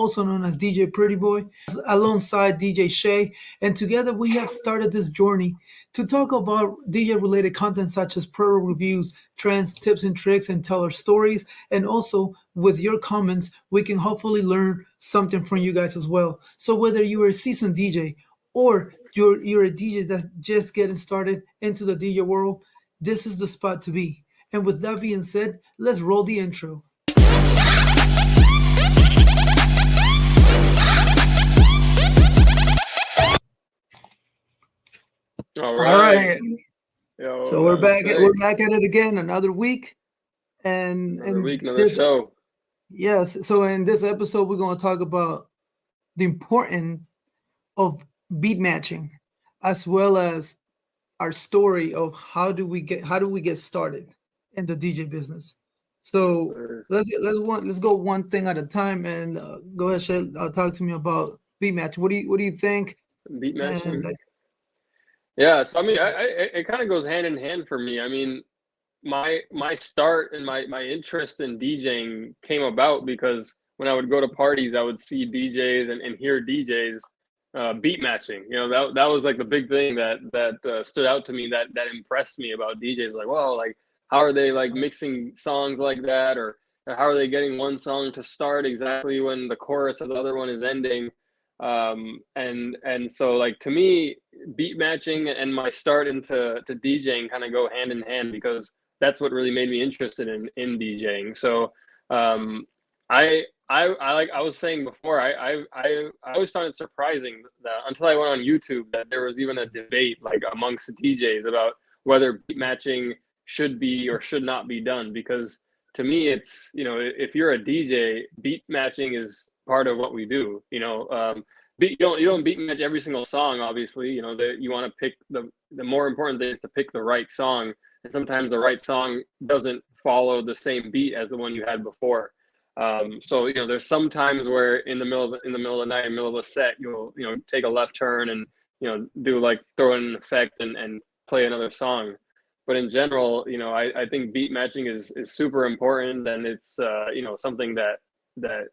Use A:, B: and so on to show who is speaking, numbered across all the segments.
A: also known as DJ Pretty Boy, alongside DJ Shay, and together we have started this journey to talk about DJ related content such as pro reviews, trends, tips and tricks, and tell our stories. And also, with your comments, we can hopefully learn something from you guys as well. So, whether you are a seasoned DJ or you're a DJ that's just getting started into the DJ world, this is the spot to be. And with that being said, let's roll the intro.
B: All
A: All
B: right.
A: right.
B: Yo,
A: So we're back.
B: sick.
A: We're back at it again. Another week, and
B: Another week, another
A: this
B: show.
A: yes. So in this episode, we're going to talk about the importance of beat matching, as well as our story of how do we get started in the DJ business. So
B: Sir.
A: let's go one thing at a time, and go ahead, Shay. Talk to me about beat match. What do you think?
B: Beat matching.
A: And
B: Yeah, so I mean, it kind of goes hand in hand for me. I mean, my start and my interest in DJing came about because when I would go to parties, I would see DJs and hear DJs beat matching. You know, that was like the big thing that stood out to me, that impressed me about DJs. Like, well, like how are they like mixing songs like that, or how are they getting one song to start exactly when the chorus of the other one is ending? And so like to me, beat matching and my start into DJing kind of go hand in hand because that's what really made me interested in DJing. So um, I was saying before, I always found it surprising that until I went on YouTube that there was even a debate like amongst DJs about whether beat matching should be or should not be done. Because to me, it's, you know, if you're a DJ, beat matching is part of what we do. You know, you don't beat match every single song. Obviously, you know that you want to pick the more important thing is to pick the right song, and sometimes the right song doesn't follow the same beat as the one you had before. So you know, there's some times where in the middle of the night, in the middle of a set, you'll take a left turn and do like throw in an effect and play another song. But in general, I think beat matching is super important, and it's something that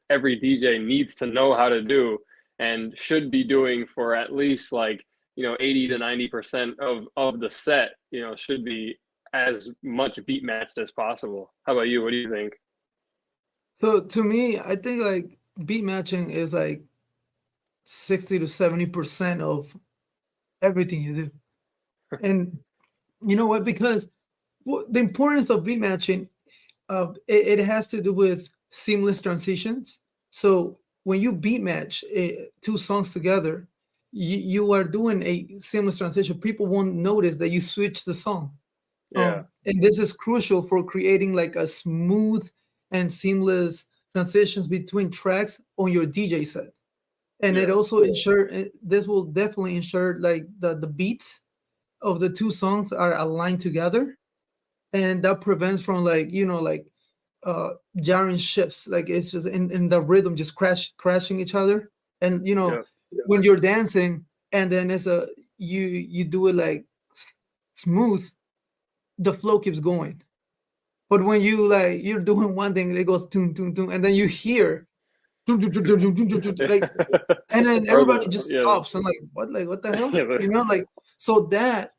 B: every DJ needs to know how to do and should be doing for at least like 80 to 90% of the set. Should be as much beat matched as possible. How about you? What do you think?
A: so to me, I think like beat matching is like 60 to 70% of everything you do. And you know what? Because the importance of beat matching, it has to do with seamless transitions. So when you beat match two songs together, you are doing a seamless transition. People won't notice that you switch the song.
B: Yeah,
A: And this is crucial for creating like a smooth and seamless transitions between tracks on your DJ set. And it
B: yeah,
A: also ensure this will definitely ensure like the beats of the two songs are aligned together, and that prevents from like like jarring shifts, like it's just in the rhythm just crashing each other. And
B: yeah,
A: when you're dancing and then it's a you do it like smooth, the flow keeps going. But when you're doing one thing, it goes toom toom toom, and then you hear "Dun, dun, dun, dun, dun, dun, dun, dun," like, and then
B: or
A: everybody just stops. I'm like, what the hell?
B: yeah,
A: Like, so that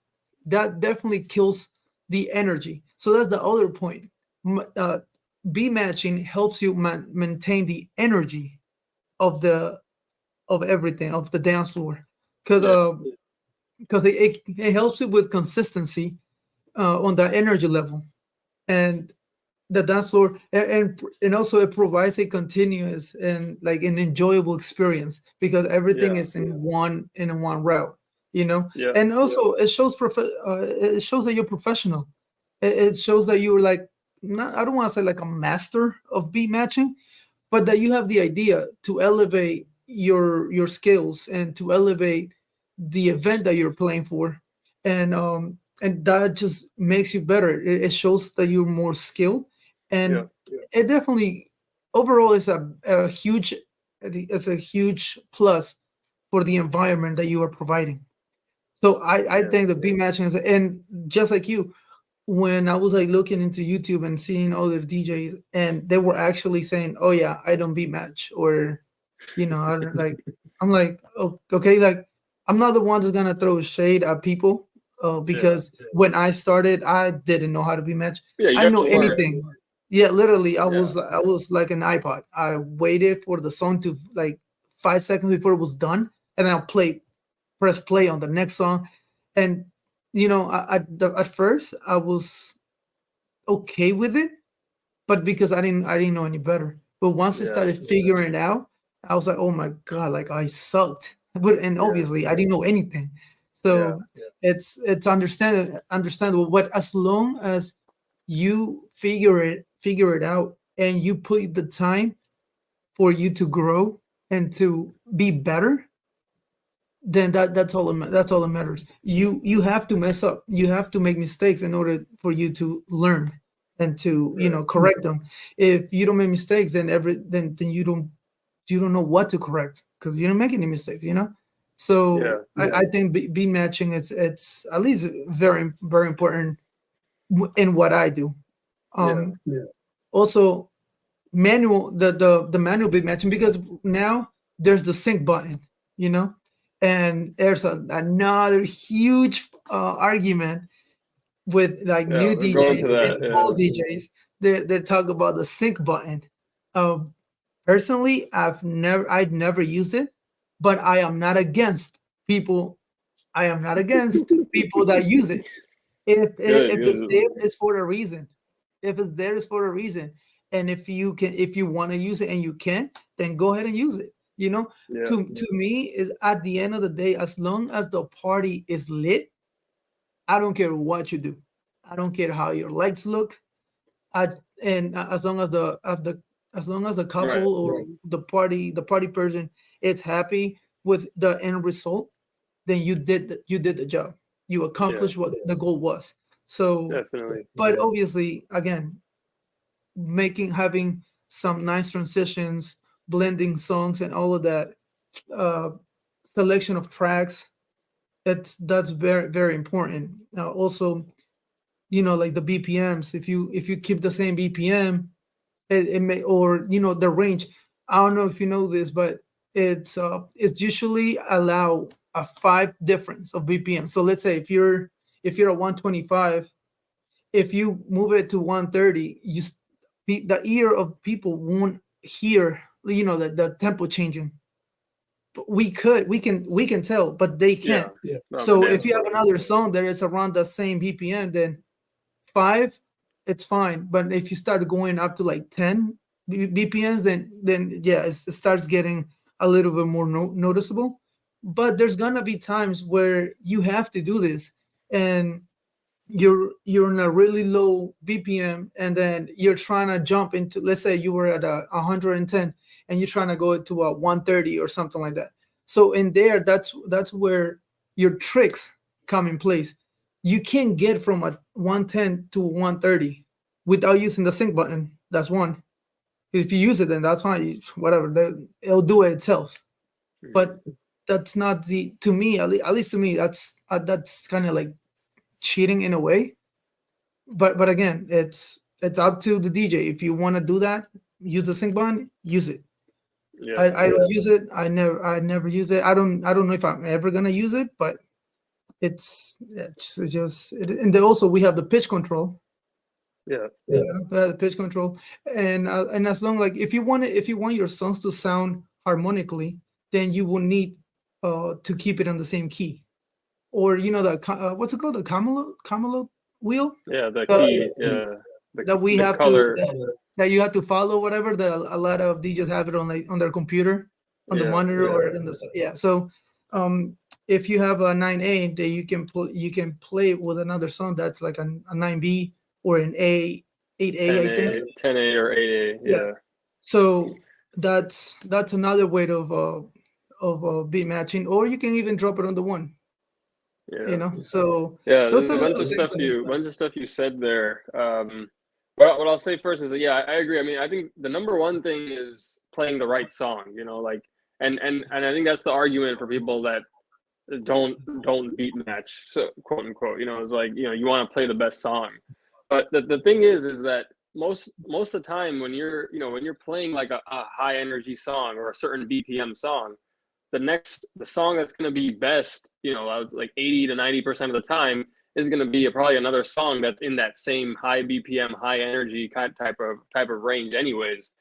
A: definitely kills the energy. So that's the other point. B matching helps you maintain the energy of the of everything of the dance floor, because
B: yeah,
A: it helps you with consistency on the energy level and the dance floor, and also it provides a continuous and like an enjoyable experience because everything
B: yeah,
A: is in one route, you know.
B: yeah,
A: And also it shows that you're professional. It shows that you're like, not, I don't want to say like a master of beat matching, but that you have the idea to elevate your skills and to elevate the event that you're playing for. And that just makes you better. It shows that you're more skilled.
B: yeah,
A: And it definitely overall is a huge, it's a huge plus for the environment that you are providing. So I
B: yeah,
A: think the beat matching is, and just like you, when I was like looking into YouTube and seeing other DJs, and they were actually saying, "Oh yeah, I don't beat match," or You know, I'm like, okay, like I'm not the one that's gonna throw shade at people,
B: Yeah.
A: because when I started, I didn't know how to be matched.
B: Yeah,
A: I
B: you
A: didn't
B: have
A: know
B: to learn.
A: anything. Yeah, literally,
B: Yeah.
A: I was like an iPod. I waited for the song to like 5 seconds before it was done, and then press play on the next song, and you know, at first I was okay with it, but because I didn't know any better. But once I
B: Yeah.
A: started figuring it out, I was like, oh my god, like I sucked. But and
B: Yeah.
A: obviously I didn't know anything.
B: Yeah.
A: So it's understandable. But as long as you figure it out and you put the time for you to grow and to be better, then that's all that matters. You have to mess up. You have to make mistakes in order for you to learn and to, you
B: Right.
A: know, correct them. If you don't make mistakes, then you don't know what to correct because you don't make any mistakes, you know. So
B: Yeah.
A: I think beat matching, it's at least very important in what I do.
B: Yeah.
A: Also, the manual beat matching, because now there's the sync button, you know, and there's another huge argument with like
B: Yeah.
A: new
B: We'll go into
A: DJs and
B: that. Yeah.
A: old DJs. They talk about the sync button. Um, Personally, I'd never used it, but I am not against people. I am not against people that use it.
B: Good.
A: If it's
B: Good.
A: there, it's for a reason. If it's there, it's for a reason. And if you want to use it and you can, then go ahead and use it. You know,
B: Yeah.
A: to me, is at the end of the day, as long as the party is lit, I don't care what you do. I don't care how your lights look. I and as long as as long as the
B: Right.
A: couple or the party person is happy with the end result, then you did the job. You
B: Yeah.
A: accomplished what the goal was. So,
B: Definitely.
A: but obviously, again, having some nice transitions, blending songs, and all of that, uh, selection of tracks. That's very important. Also, you know, like the BPMs. If you keep the same BPM, it may, or you know, the range. I don't know if you know this, but it's usually allow a 5 difference of BPM. So let's say if you're a 125, if you move it to 130, the ear of people won't hear, you know, the tempo changing. But we can tell, but they
B: Yeah.
A: can't.
B: On the
A: So
B: dance
A: if you have
B: floor.
A: another song that is around the same BPM, then 5, it's fine. But if you start going up to like 10 BPMs, then yeah, it starts getting a little bit more noticeable. But there's gonna be times where you have to do this, and you're in a really low BPM, and then you're trying to jump into, let's say you were at a 110 and you're trying to go to a 130 or something like that. So in there, that's where your tricks come in place. You can't get from a 110 to 130 without using the sync button. That's one. If you use it, then that's fine. Whatever, it'll do it itself.
B: Mhm.
A: But that's not the to me, at least to me, that's kind of like cheating in a way. But again, it's up to the DJ. If you want to do that, use the sync button, use it.
B: Yeah.
A: I don't use it. I never use it. I don't know if I'm ever gonna use it, but it's just and then also we have the pitch control.
B: Yeah.
A: Yeah, the pitch control, and as long, like, if you want your songs to sound harmonically, then you will need to keep it on the same key, or you know, what's it called, the Camelot wheel,
B: Yeah. The
A: uh,
B: key. Yeah.
A: that we
B: The
A: have to
B: color.
A: that you have to follow, whatever. A lot of DJs have it on, like, on their computer, on the
B: Yeah.
A: monitor, or in the, yeah. So um if you have a 9A, then you can play with another song that's like a 9B or an 8A, I think.
B: 10A or 8A.
A: Yeah.
B: Yeah.
A: So that's another way of beat matching, or you can even drop it on the one, you
B: Yeah.
A: know. So
B: Yeah,
A: those
B: there's
A: are
B: a bunch
A: little
B: of
A: things
B: stuff
A: that
B: you
A: make
B: bunch of stuff you said there. What I'll say first is that, yeah, I agree. I mean, I think the number one thing is playing the right song. You know, like, and I think that's the argument for people that don't beat match, so quote unquote. You know, it's like, you know, you want to play the best song, but the thing is that most of the time when you're when you're playing like a high energy song or a certain BPM song, the song that's going to be best, I was like 80 to 90% of the time is going to be probably another song that's in that same high BPM, high energy type of range, anyways.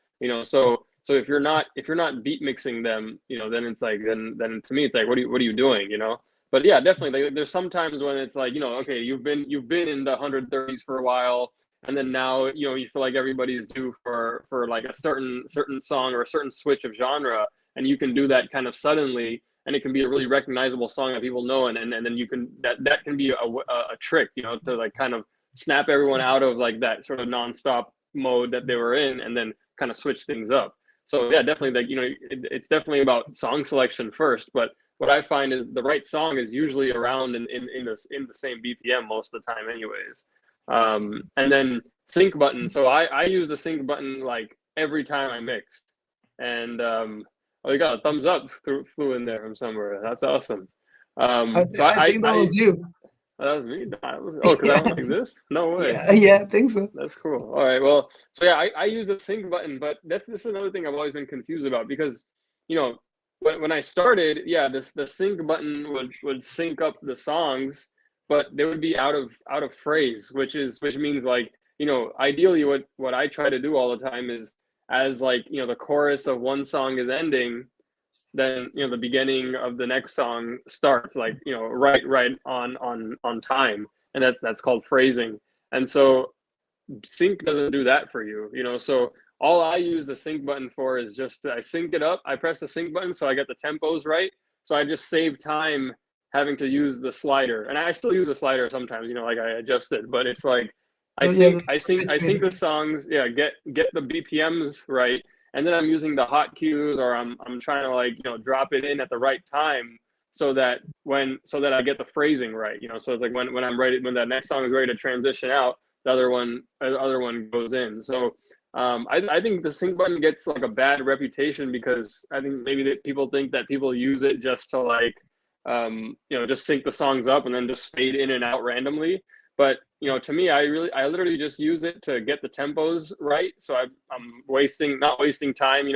B: So if you're not beat mixing them, then it's like then to me it's like what are you doing, But yeah, definitely there's sometimes when it's like okay, you've been in the 130s for a while, and then now you feel like everybody's due for like a certain song or a certain switch of genre, and you can do that kind of suddenly, and it can be a really recognizable song that people know, and then you can that can be a trick, to like kind of snap everyone out of like that sort of nonstop mode that they were in, and then kind of switch things up. So yeah, definitely like it's definitely about song selection first, but what I find is the right song is usually around in the same BPM most of the time, anyways. And then sync button. So I use the sync button like every time I mix, and oh, you got a thumbs up flew in there from somewhere. That's awesome. So
A: I think that was you.
B: That was me. Because I went like this. No way.
A: Yeah, I think so.
B: That's cool. All right. Well, so yeah, I use the sync button, but this is another thing I've always been confused about because, when I started, yeah, the sync button would sync up the songs, but they would be out of phrase, which means like, ideally what I try to do all the time is as like, the chorus of one song is ending, then the beginning of the next song starts like right on time, and that's called phrasing. And so sync doesn't do that for you, so all I use the sync button for is just I sync it up, I press the sync button so I get the tempos right, so I just save time having to use the slider, and I still use the slider sometimes, like I adjust it, but it's like I sync the songs, yeah, get the BPMs right, and then I'm using the hot cues, or I'm trying to like drop it in at the right time so that I get the phrasing right, so it's like when I'm ready, when that next song is ready to transition out, the other one goes in. So I think the sync button gets like a bad reputation because I think maybe that people think that people use it just to like just sync the songs up and then just fade in and out randomly. But to me, I literally just use it to get the tempos right. So I'm not wasting time,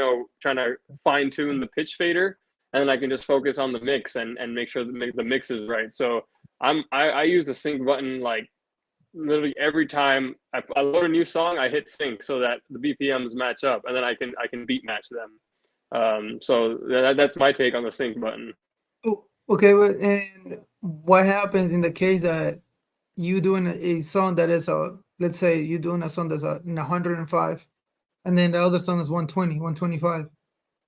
B: trying to fine tune the pitch fader, and then I can just focus on the mix and make sure the mix is right. So I use the sync button like literally every time I load a new song, I hit sync so that the BPMs match up, and then I can beat match them. So that's my take on the sync button.
A: Oh, okay, but and what happens in the case that you doing a song that is let's say you're doing a song that's 105, and then the other song is 120, 125.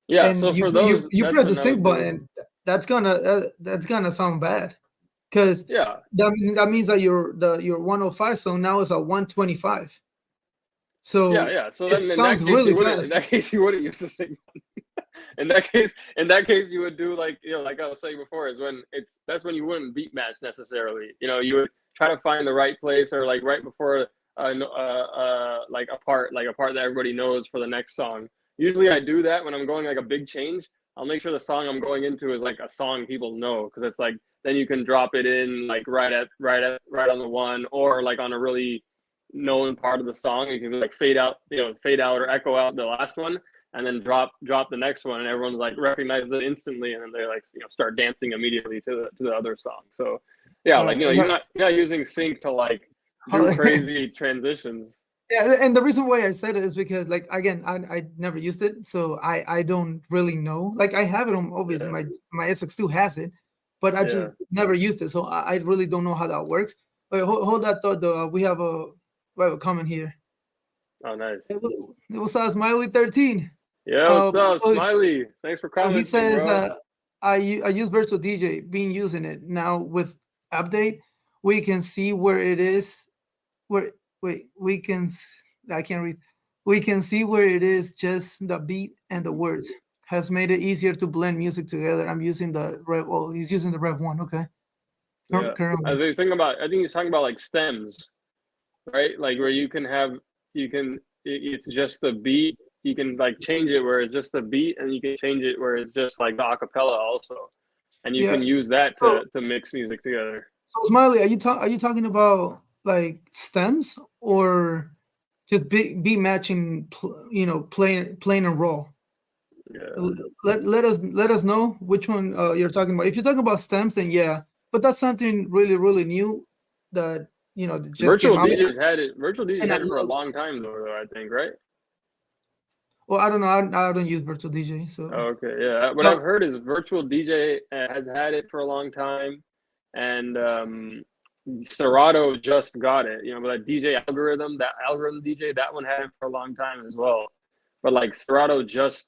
B: Yeah,
A: And
B: so for those,
A: you press the sync button, that's gonna sound bad, because
B: yeah,
A: that means that your 105 song now is a 125. So
B: yeah. So
A: it
B: then
A: sounds really fast.
B: in that case, you wouldn't use the sync button. in that case, you would do like like I was saying before, is that's when you wouldn't beat match necessarily. You would try to find the right place, or like right before like a part that everybody knows for the next song. Usually I do that when I'm going like a big change. I'll make sure the song I'm going into is like a song people know, because it's like then you can drop it in like right on the one, or like on a really known part of the song. You can like fade out or echo out the last one, and then drop the next one, and everyone's like recognizes it instantly, and then they like start dancing immediately to the other song. So yeah, like you're not using sync to like do crazy transitions.
A: Yeah, and the reason why I said it is because, like, again, I never used it, so I don't really know. Like, I have it on, obviously, my SX2 has it, but I just never used it, so I really don't know how that works. Wait, hold that thought, though. We have a comment here.
B: Oh, nice.
A: It was Smiley13.
B: Yeah, what's up, Smiley? Thanks for commenting,
A: so he says,
B: bro.
A: I use Virtual DJ, been using it. Now with update, we can see where it is. We can see where it is, just the beat and the words. Has made it easier to blend music together. I'm using the Rev. Oh, he's using the Rev 1. Okay.
B: Yeah. I think he's talking about like stems, right? Like where it's just the beat. You can like change it where it's just the beat, and you can change it where it's just like the acapella also, and you can use that to mix music together.
A: So Smiley, are you talking about like stems or just be matching, plain and raw.
B: Yeah.
A: Let us know which one you're talking about. If you're talking about stems, then yeah, but that's something really really new that that just came
B: Virtual
A: out.
B: DJs had it. Virtual DJs
A: And I
B: had it for a
A: love.
B: long time though. I think, right?
A: Well, I don't know. I don't use virtual DJ, so.
B: Oh, okay, yeah. What
A: Uh,
B: I've heard is Virtual DJ has had it for a long time, and Serato just got it. You know, but that DJ algorithm, that algorithm DJ, that one had it for a long time as well. But like Serato just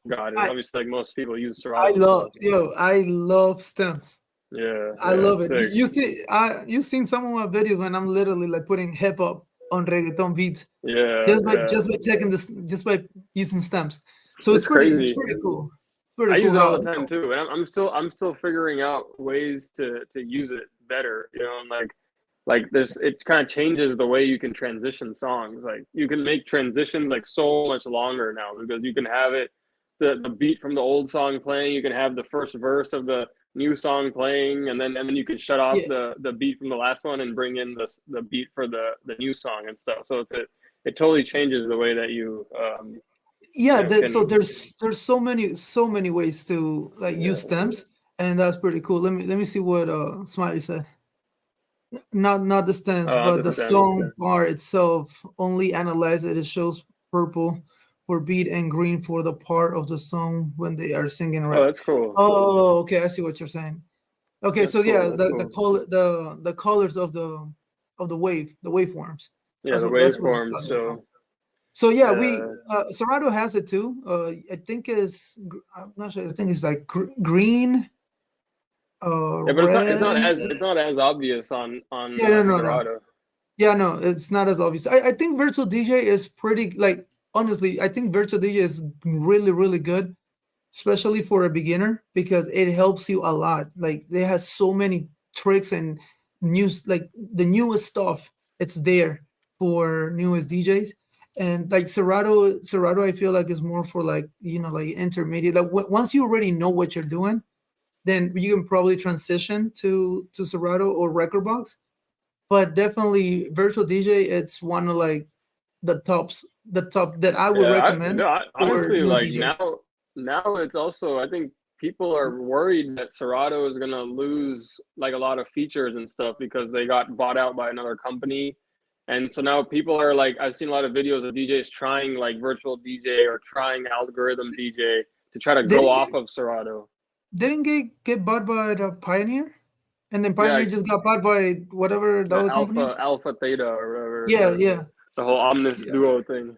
B: got it.
A: I
B: Obviously, like most people use
A: I
B: Serato.
A: love
B: So
A: I love stems.
B: yeah,
A: I
B: yeah,
A: love
B: it's
A: it.
B: sick.
A: You seen some of my videos when I'm literally like putting hip hop on reggaeton beats,
B: Yeah, yeah.
A: just by taking this, just by using stems. So
B: It's
A: it's
B: crazy.
A: pretty cool. It's
B: I
A: pretty
B: use
A: cool
B: it all
A: how.
B: the time too, and I'm still figuring out ways to use it better. You know, and like there's it kind of changes the way you can transition songs. Like you can make transitions like so much longer now because you can have it the beat from the old song playing, you can have the first verse of the new song playing, and then you can shut off
A: Yeah,
B: the beat from the last one and bring in the beat for the new song and stuff. So it totally changes the way that you
A: yeah.
B: know
A: So
B: can
A: there's so many ways to like use
B: yeah.
A: stems, and that's pretty cool. Let me see what Smiley said. Not the stems,
B: Oh, not
A: but
B: the
A: the
B: stems.
A: song bar itself. Only analyze it. It shows purple for beat and green for the part of the song when they are singing
B: Oh,
A: rap.
B: that's cool.
A: Oh, okay, I see what you're saying. Okay,
B: That's
A: so yeah,
B: cool. That's cool.
A: the colors of the waveforms.
B: Yeah, the
A: That's what it's
B: waveforms
A: talking about.
B: show.
A: So yeah, we
B: Uh,
A: Serato has it too. I think I'm not sure. I think it's like green,
B: yeah, but
A: red.
B: it's not as obvious
A: Yeah,
B: on
A: no.
B: Serato.
A: Yeah, no, it's not as obvious. I think virtual DJ is pretty like honestly, I think virtual DJ is really, really good, especially for a beginner because it helps you a lot. Like they has so many tricks and news, like the newest stuff. It's there for newest DJs, and like Serato, I feel like is more for like like intermediate. Like once you already know what you're doing, then you can probably transition to Serato or Recordbox, but definitely virtual DJ. It's one of like the top that I would
B: Yeah,
A: recommend for
B: honestly,
A: new
B: like
A: DJ.
B: now it's also I think people are worried that Serato is gonna lose like a lot of features and stuff because they got bought out by another company. And so now people are like I've seen a lot of videos of DJs trying like virtual DJ or trying algorithm DJ to try to go
A: Didn't
B: off
A: get
B: of Serato.
A: didn't get bought by the Pioneer, and then
B: Yeah,
A: Pioneer just got bought by whatever the
B: the
A: other companies.
B: Alpha Theta or whatever
A: Yeah, yeah,
B: the whole Omnis
A: yeah,
B: Duo thing.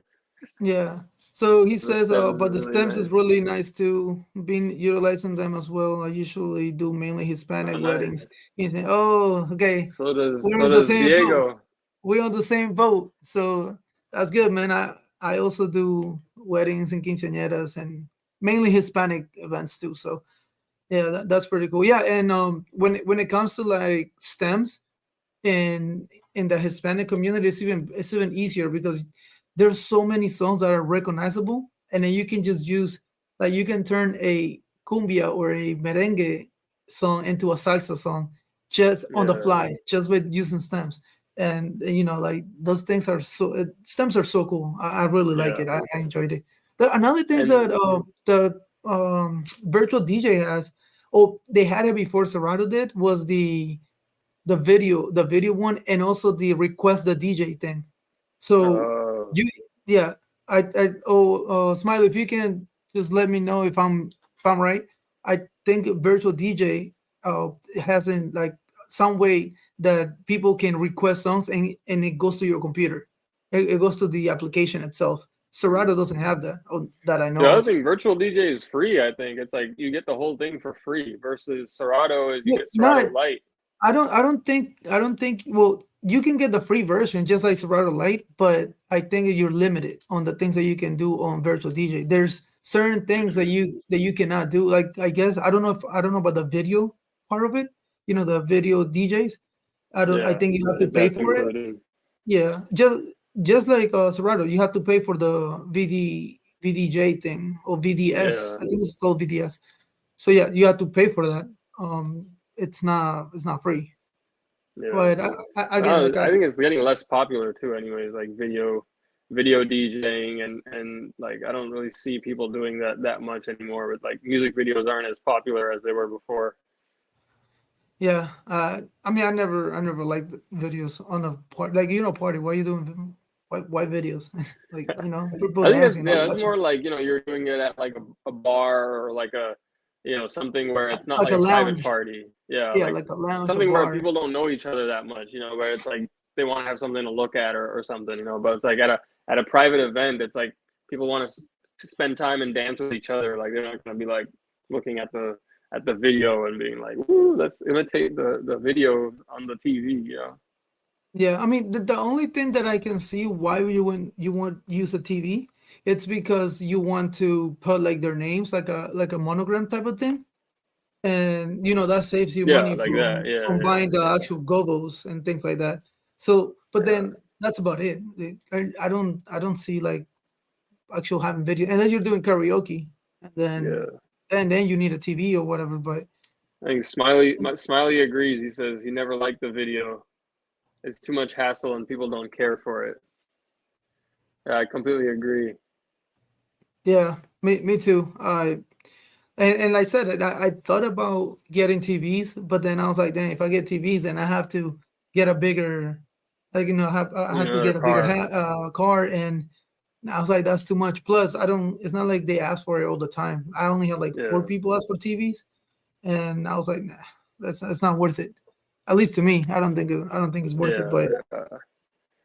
A: yeah. So he
B: The
A: says,
B: stems
A: but
B: is
A: the
B: really
A: stems is
B: nice.
A: really nice too. Been utilizing them as well. I usually do mainly
B: Oh,
A: Hispanic weddings.
B: nice.
A: He said, "Oh, okay, we're
B: So
A: on the
B: does
A: same boat.
B: Diego.
A: We're on the same boat." So that's good, man. I also do weddings and quinceañeras and mainly Hispanic events too. So yeah, that's pretty cool. Yeah, and when it comes to like stems in the Hispanic community, it's even easier because there's so many songs that are recognizable, and then you can just use like you can turn a cumbia or a merengue song into a salsa song just on the
B: Yeah.
A: fly, just with using stems. And like those things are stems are so cool. I really like
B: Yeah.
A: it. I enjoyed it. Another thing that
B: And
A: the virtual DJ has, oh, they had it before Serato did, was the video one, and also the request the DJ thing. So
B: uh
A: you yeah, Smiley, if you can just let me know if I'm right. I think virtual DJ has in like some way that people can request songs, and it goes to your computer. It goes to the application itself. Serato doesn't have that, that I
B: the
A: know
B: other
A: of.
B: thing, virtual DJ is free, I think. It's like you get the whole thing for free versus Serato is you
A: Yeah,
B: get Serato
A: not
B: Lite.
A: I don't think well, you can get the free version just like Serato Lite, but I think you're limited on the things that you can do on virtual DJ. There's certain things
B: Mm.
A: that you cannot do. Like I guess I don't know about the video part of it. The video DJs. I
B: Yeah,
A: think you have to
B: if
A: pay
B: that's
A: for it.
B: included.
A: Yeah. Just like Serato, you have to pay for the VDJ thing or VDS.
B: Yeah.
A: I think it's called VDS. So yeah, you have to pay for that. It's not free.
B: Yeah.
A: But again, like
B: I think it's getting less popular too anyways, like video video DJing, and like I don't really see people doing that much anymore. But like music videos aren't as popular as they were before.
A: Yeah, I mean, I never liked videos on the part, like party. Why are you doing white videos? Like people
B: I think
A: dancing, not
B: it's
A: watching,
B: more like you're doing it at like a bar or like a something where it's not
A: like
B: like
A: a
B: a private
A: lounge.
B: party. Yeah,
A: Yeah,
B: like
A: like a lounge, a
B: something where
A: bar.
B: people don't know each other that much. Where it's like they want to have something to look at or something. But it's like at a private event, it's like people want to spend time and dance with each other. Like they're not going to be like looking at the video and being like, "Woo, let's imitate the video on the TV."
A: Yeah, I mean, the only thing that I can see why you won't use a TV, it's because you want to put like their names, like a monogram type of thing, and that saves you
B: Yeah,
A: money
B: like that.
A: from
B: Yeah,
A: buying the actual gogos and things like that. So, but
B: yeah,
A: then that's about it. I don't see like actual having video unless you're doing karaoke, and then
B: yeah.
A: you need a TV or whatever. But
B: I think Smiley agrees. He says he never liked the video. It's too much hassle and people don't care for it. Yeah, I completely agree.
A: yeah, me too. And I said it. I thought about getting TVs, but then I was like, dang, if I get TVs, then I have to get a bigger, like I
B: You
A: have
B: know,
A: to
B: another
A: get a bigger
B: car.
A: car, and I was like, that's too much. Plus, I don't. It's not like they ask for it all the time. I only had like four
B: Yeah,
A: people ask for TVs, and I was like, nah, that's not worth it. At least to me, I don't think it's worth it.
B: yeah,
A: But
B: yeah.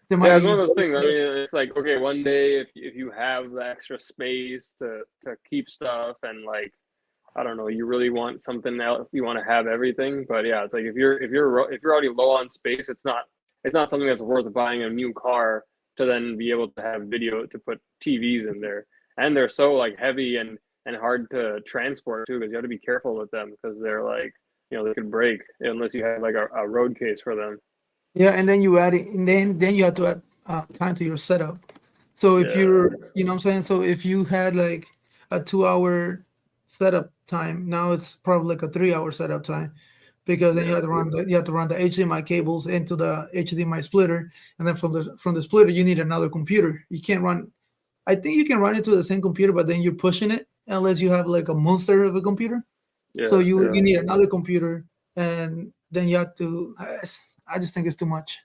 A: there might
B: Yeah, it's one
A: be.
B: of those things. I mean, it's like okay, one day if you have the extra space to keep stuff and like I don't know, you really want something else, you want to have everything. But yeah, it's like if you're already low on space, it's not something that's worth buying a new car to then be able to have video to put TVs in there. And they're so like heavy and hard to transport too, because you have to be careful with them because they're like they could break unless you have like a road case for them.
A: Yeah, and then you add it, and then you have to add time to your setup. So if
B: Yeah,
A: you're, what I'm saying, so if you had like a 2 hour setup time, now it's probably like a 3 hour setup time, because then
B: yeah,
A: you have to run the HDMI cables into the HDMI splitter, and then from the splitter you need another computer. You can't run. I think you can run it to the same computer, but then you're pushing it unless you have like a monster of a computer. So
B: yeah,
A: you
B: yeah.
A: need another computer, and then you have to. I just think it's too much,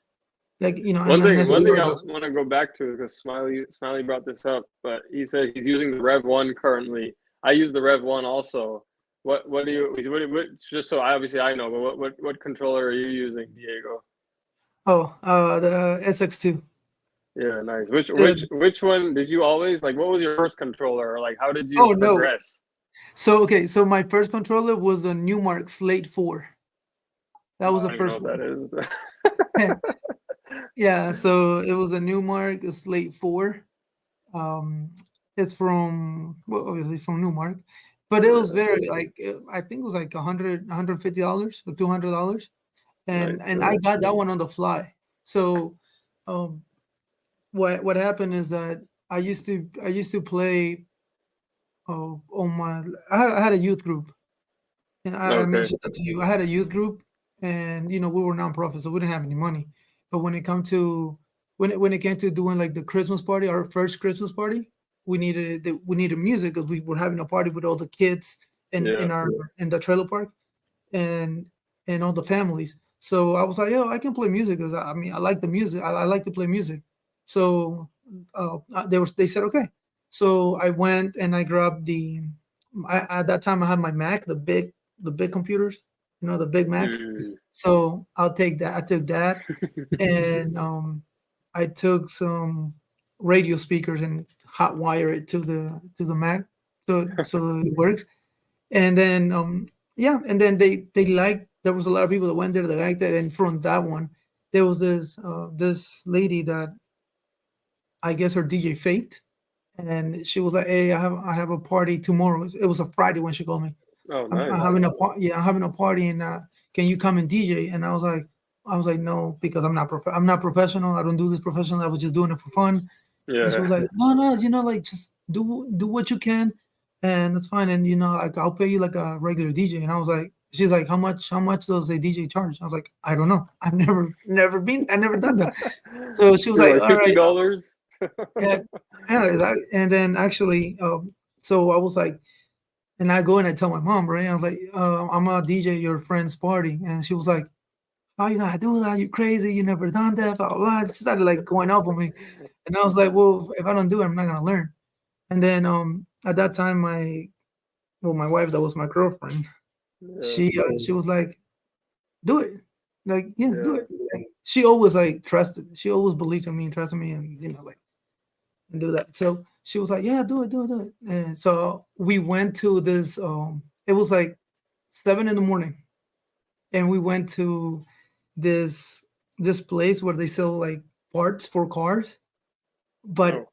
A: like
B: One thing
A: unnecessary
B: I
A: hassle.
B: want to go back to because Smiley brought this up, but he said he's using the Rev One currently. I use the Rev One also. What do you what just so obviously I know, but what controller are you using, Diego?
A: Oh, the SX2.
B: Yeah, nice. Which
A: Uh,
B: which which one did you always like? What was your first controller, or like how did you
A: oh no.
B: progress?
A: So okay, so my first controller was a Newmark Slate 4. That was
B: I
A: the
B: don't even know
A: first
B: what that
A: one.
B: is.
A: Yeah, so it was a Newmark Slate 4. Um, it's from, well, obviously from Newmark, but it was
B: Yeah,
A: very like I think it was like $150 or $200, and
B: nice.
A: I got that one on the fly. So, um, what happened is that I used to play on my I had a youth group, and I
B: Okay.
A: mentioned that to you. I had a youth group, and we were nonprofit, so we didn't have any money. But when it come to when it came to doing like the Christmas party, our first Christmas party, we needed music because we were having a party with all the kids
B: Yeah.
A: in the trailer park, and all the families. So I was like, yo, I can play music because I mean I like the music. I like to play music. So they said okay. So I went and I grabbed at that time I had my Mac, the big computers, the Big Mac.
B: Mm.
A: So I'll take that. I took that, and I took some radio speakers and hot wire it to the Mac, so it works. And then yeah, and then they liked. There was a lot of people that went there that liked it, and from that one, there was this lady that I guess her DJ Fate, and she was like, "Hey, I have a party tomorrow." It was a Friday when she called me.
B: Oh,
A: I'm
B: nice.
A: having a party. Yeah, I'm having a party, and can you come and DJ? And I was like, no, because I'm not professional. I don't do this professionally. I was just doing it for fun. And she
B: Yeah.
A: was like, no, no, like just do what you can, and that's fine. And like I'll pay you like a regular DJ. And I was like, she's like, how much does a DJ charge? I was like, I don't know. I've never been. I never done that. So she was
B: You're
A: like,
B: like
A: all right.
B: $50.
A: Yeah, yeah. And then actually, so I was like, and I go and I tell my mom, right? I was like, I'm a DJ at your friend's party, and she was like, "How you gonna do that? You crazy? You never done that?" Blah blah. Blah. She started like going up on me, and I was like, "Well, if I don't do it, I'm not gonna learn." And then at that time, my wife, that was my girlfriend,
B: Yeah,
A: she was like, "Do it." Like, yeah, do
B: yeah.
A: it. Like, she always like trusted. She always believed in me and trusted me, and like and do that. So she was like, "Yeah, do it, do it, do it." And so we went to this. It was like 7 in the morning, and we went to this this place where they sell like parts for cars, but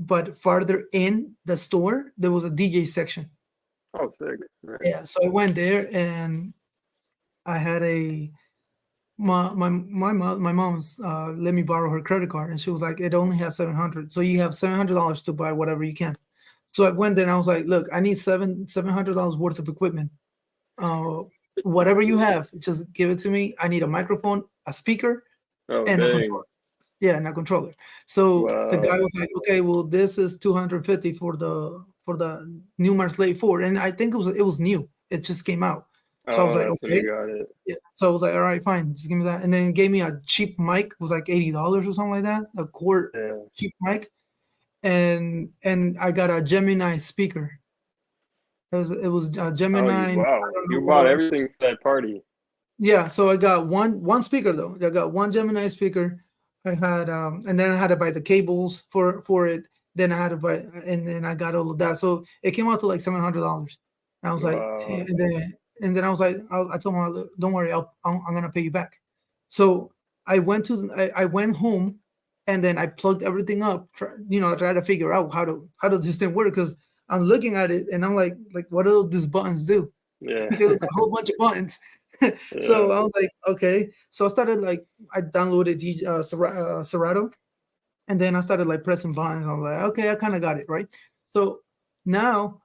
B: Oh,
A: farther in the store there was a DJ section.
B: oh, sick. Nice.
A: Yeah, so I went there and I had a my mom's let me borrow her credit card, and she was like, it only has 700, so you have $700 to buy whatever you can. So I went there and I was like, look, I need $700 worth of equipment. Uh, Whatever you have, just give it to me. I need a microphone, a speaker,
B: Oh,
A: and a
B: dang.
A: controller. Yeah, and a controller. So the guy
B: Wow.
A: was like, okay, well, this is 250 for the Newmar Slate 4, and I think it was new. It just came out. So I was
B: Oh,
A: like,
B: that's when
A: okay.
B: you got it.
A: Yeah. So I was like, all right, fine, just give me that. And then gave me a cheap mic. It was like $80 or something like that. A cord
B: Yeah.
A: cheap mic. And I got a Gemini speaker. It was a
B: Oh,
A: Gemini. I
B: wow.
A: don't know
B: You bought
A: what.
B: everything for that party.
A: Yeah, so I got one speaker though. I got one Gemini speaker. I had and then I had to buy the cables for it. Then I had to buy, and then I got all of that. So it came out to like $700. And I was like,
B: Wow.
A: and then I was like, I told my, "Look, don't worry, I'm gonna pay you back." So I went home, and then I plugged everything up. I tried to figure out how to this thing work, because I'm looking at it and I'm like, what do these buttons do?
B: Yeah.
A: There was a whole bunch of buttons.
B: Yeah.
A: So I was like, okay. So I started like I downloaded Serato, and then I started like pressing buttons. I was like, okay, I kind of got it right. So now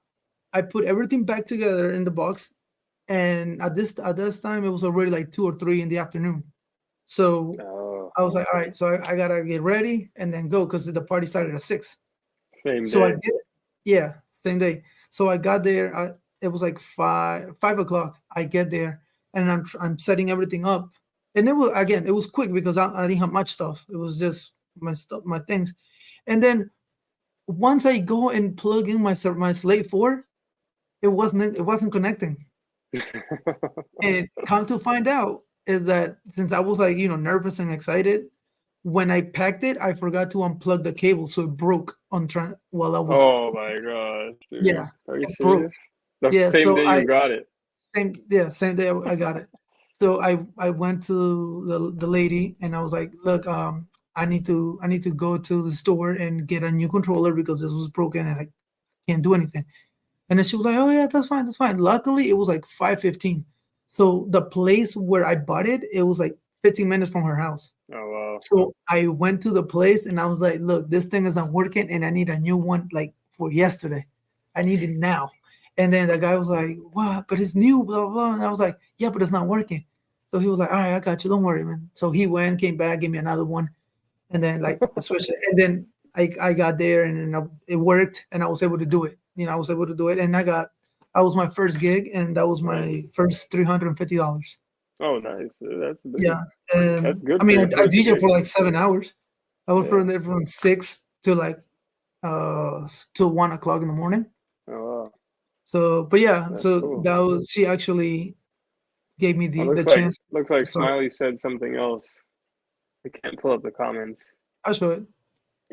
A: I put everything back together in the box, and at this time it was already like 2 or 3 in the afternoon. So
B: Oh,
A: I was like, all right, so I gotta get ready and then go because the party started at 6.
B: same
A: So I
B: day.
A: did, yeah, same day. So I got there. It was like 5 o'clock. I get there and I'm setting everything up, and it was quick because I didn't have much stuff. It was just my stuff, my things, and then once I go and plug in my Slate 4, it wasn't connecting. And come to find out is that since I was like nervous and excited, when I packed it, I forgot to unplug the cable, so it broke while I was.
B: Oh my gosh, dude.
A: Yeah,
B: Are you
A: it broke.
B: serious? The
A: Yeah,
B: same
A: so
B: day you
A: I
B: got it.
A: same day I got it. So I went to the lady and I was like, look, I need to go to the store and get a new controller because this was broken and I can't do anything. And then she was like, oh yeah, that's fine, that's fine. Luckily, it was like 5:15. So the place where I bought it, it was like 15 minutes from her house.
B: Oh wow.
A: So I went to the place and I was like, look, this thing is not working and I need a new one like for yesterday. I need it now. And then the guy was like, what? But it's new, blah, blah, blah. And I was like, yeah, but it's not working. So he was like, all right, I got you. Don't worry, man. So he went, came back, gave me another one. And then like I switched it. And then I got there and then it worked and I was able to do it. I was able to do it. And that was my first gig and that was
B: Nice.
A: my first $350.
B: Oh, nice. That's big.
A: Yeah.
B: That's
A: I
B: good for
A: mean,
B: your
A: I
B: first
A: DJ for
B: gig.
A: like 7 hours. I was
B: Yeah.
A: from there from 6 to like till 1 o'clock in the morning.
B: Oh wow.
A: So, but yeah,
B: That's
A: so
B: cool.
A: that was she actually gave me
B: Oh,
A: the chance
B: looks
A: to
B: like
A: start.
B: Smiley said something else. I can't pull up the comments.
A: I show it.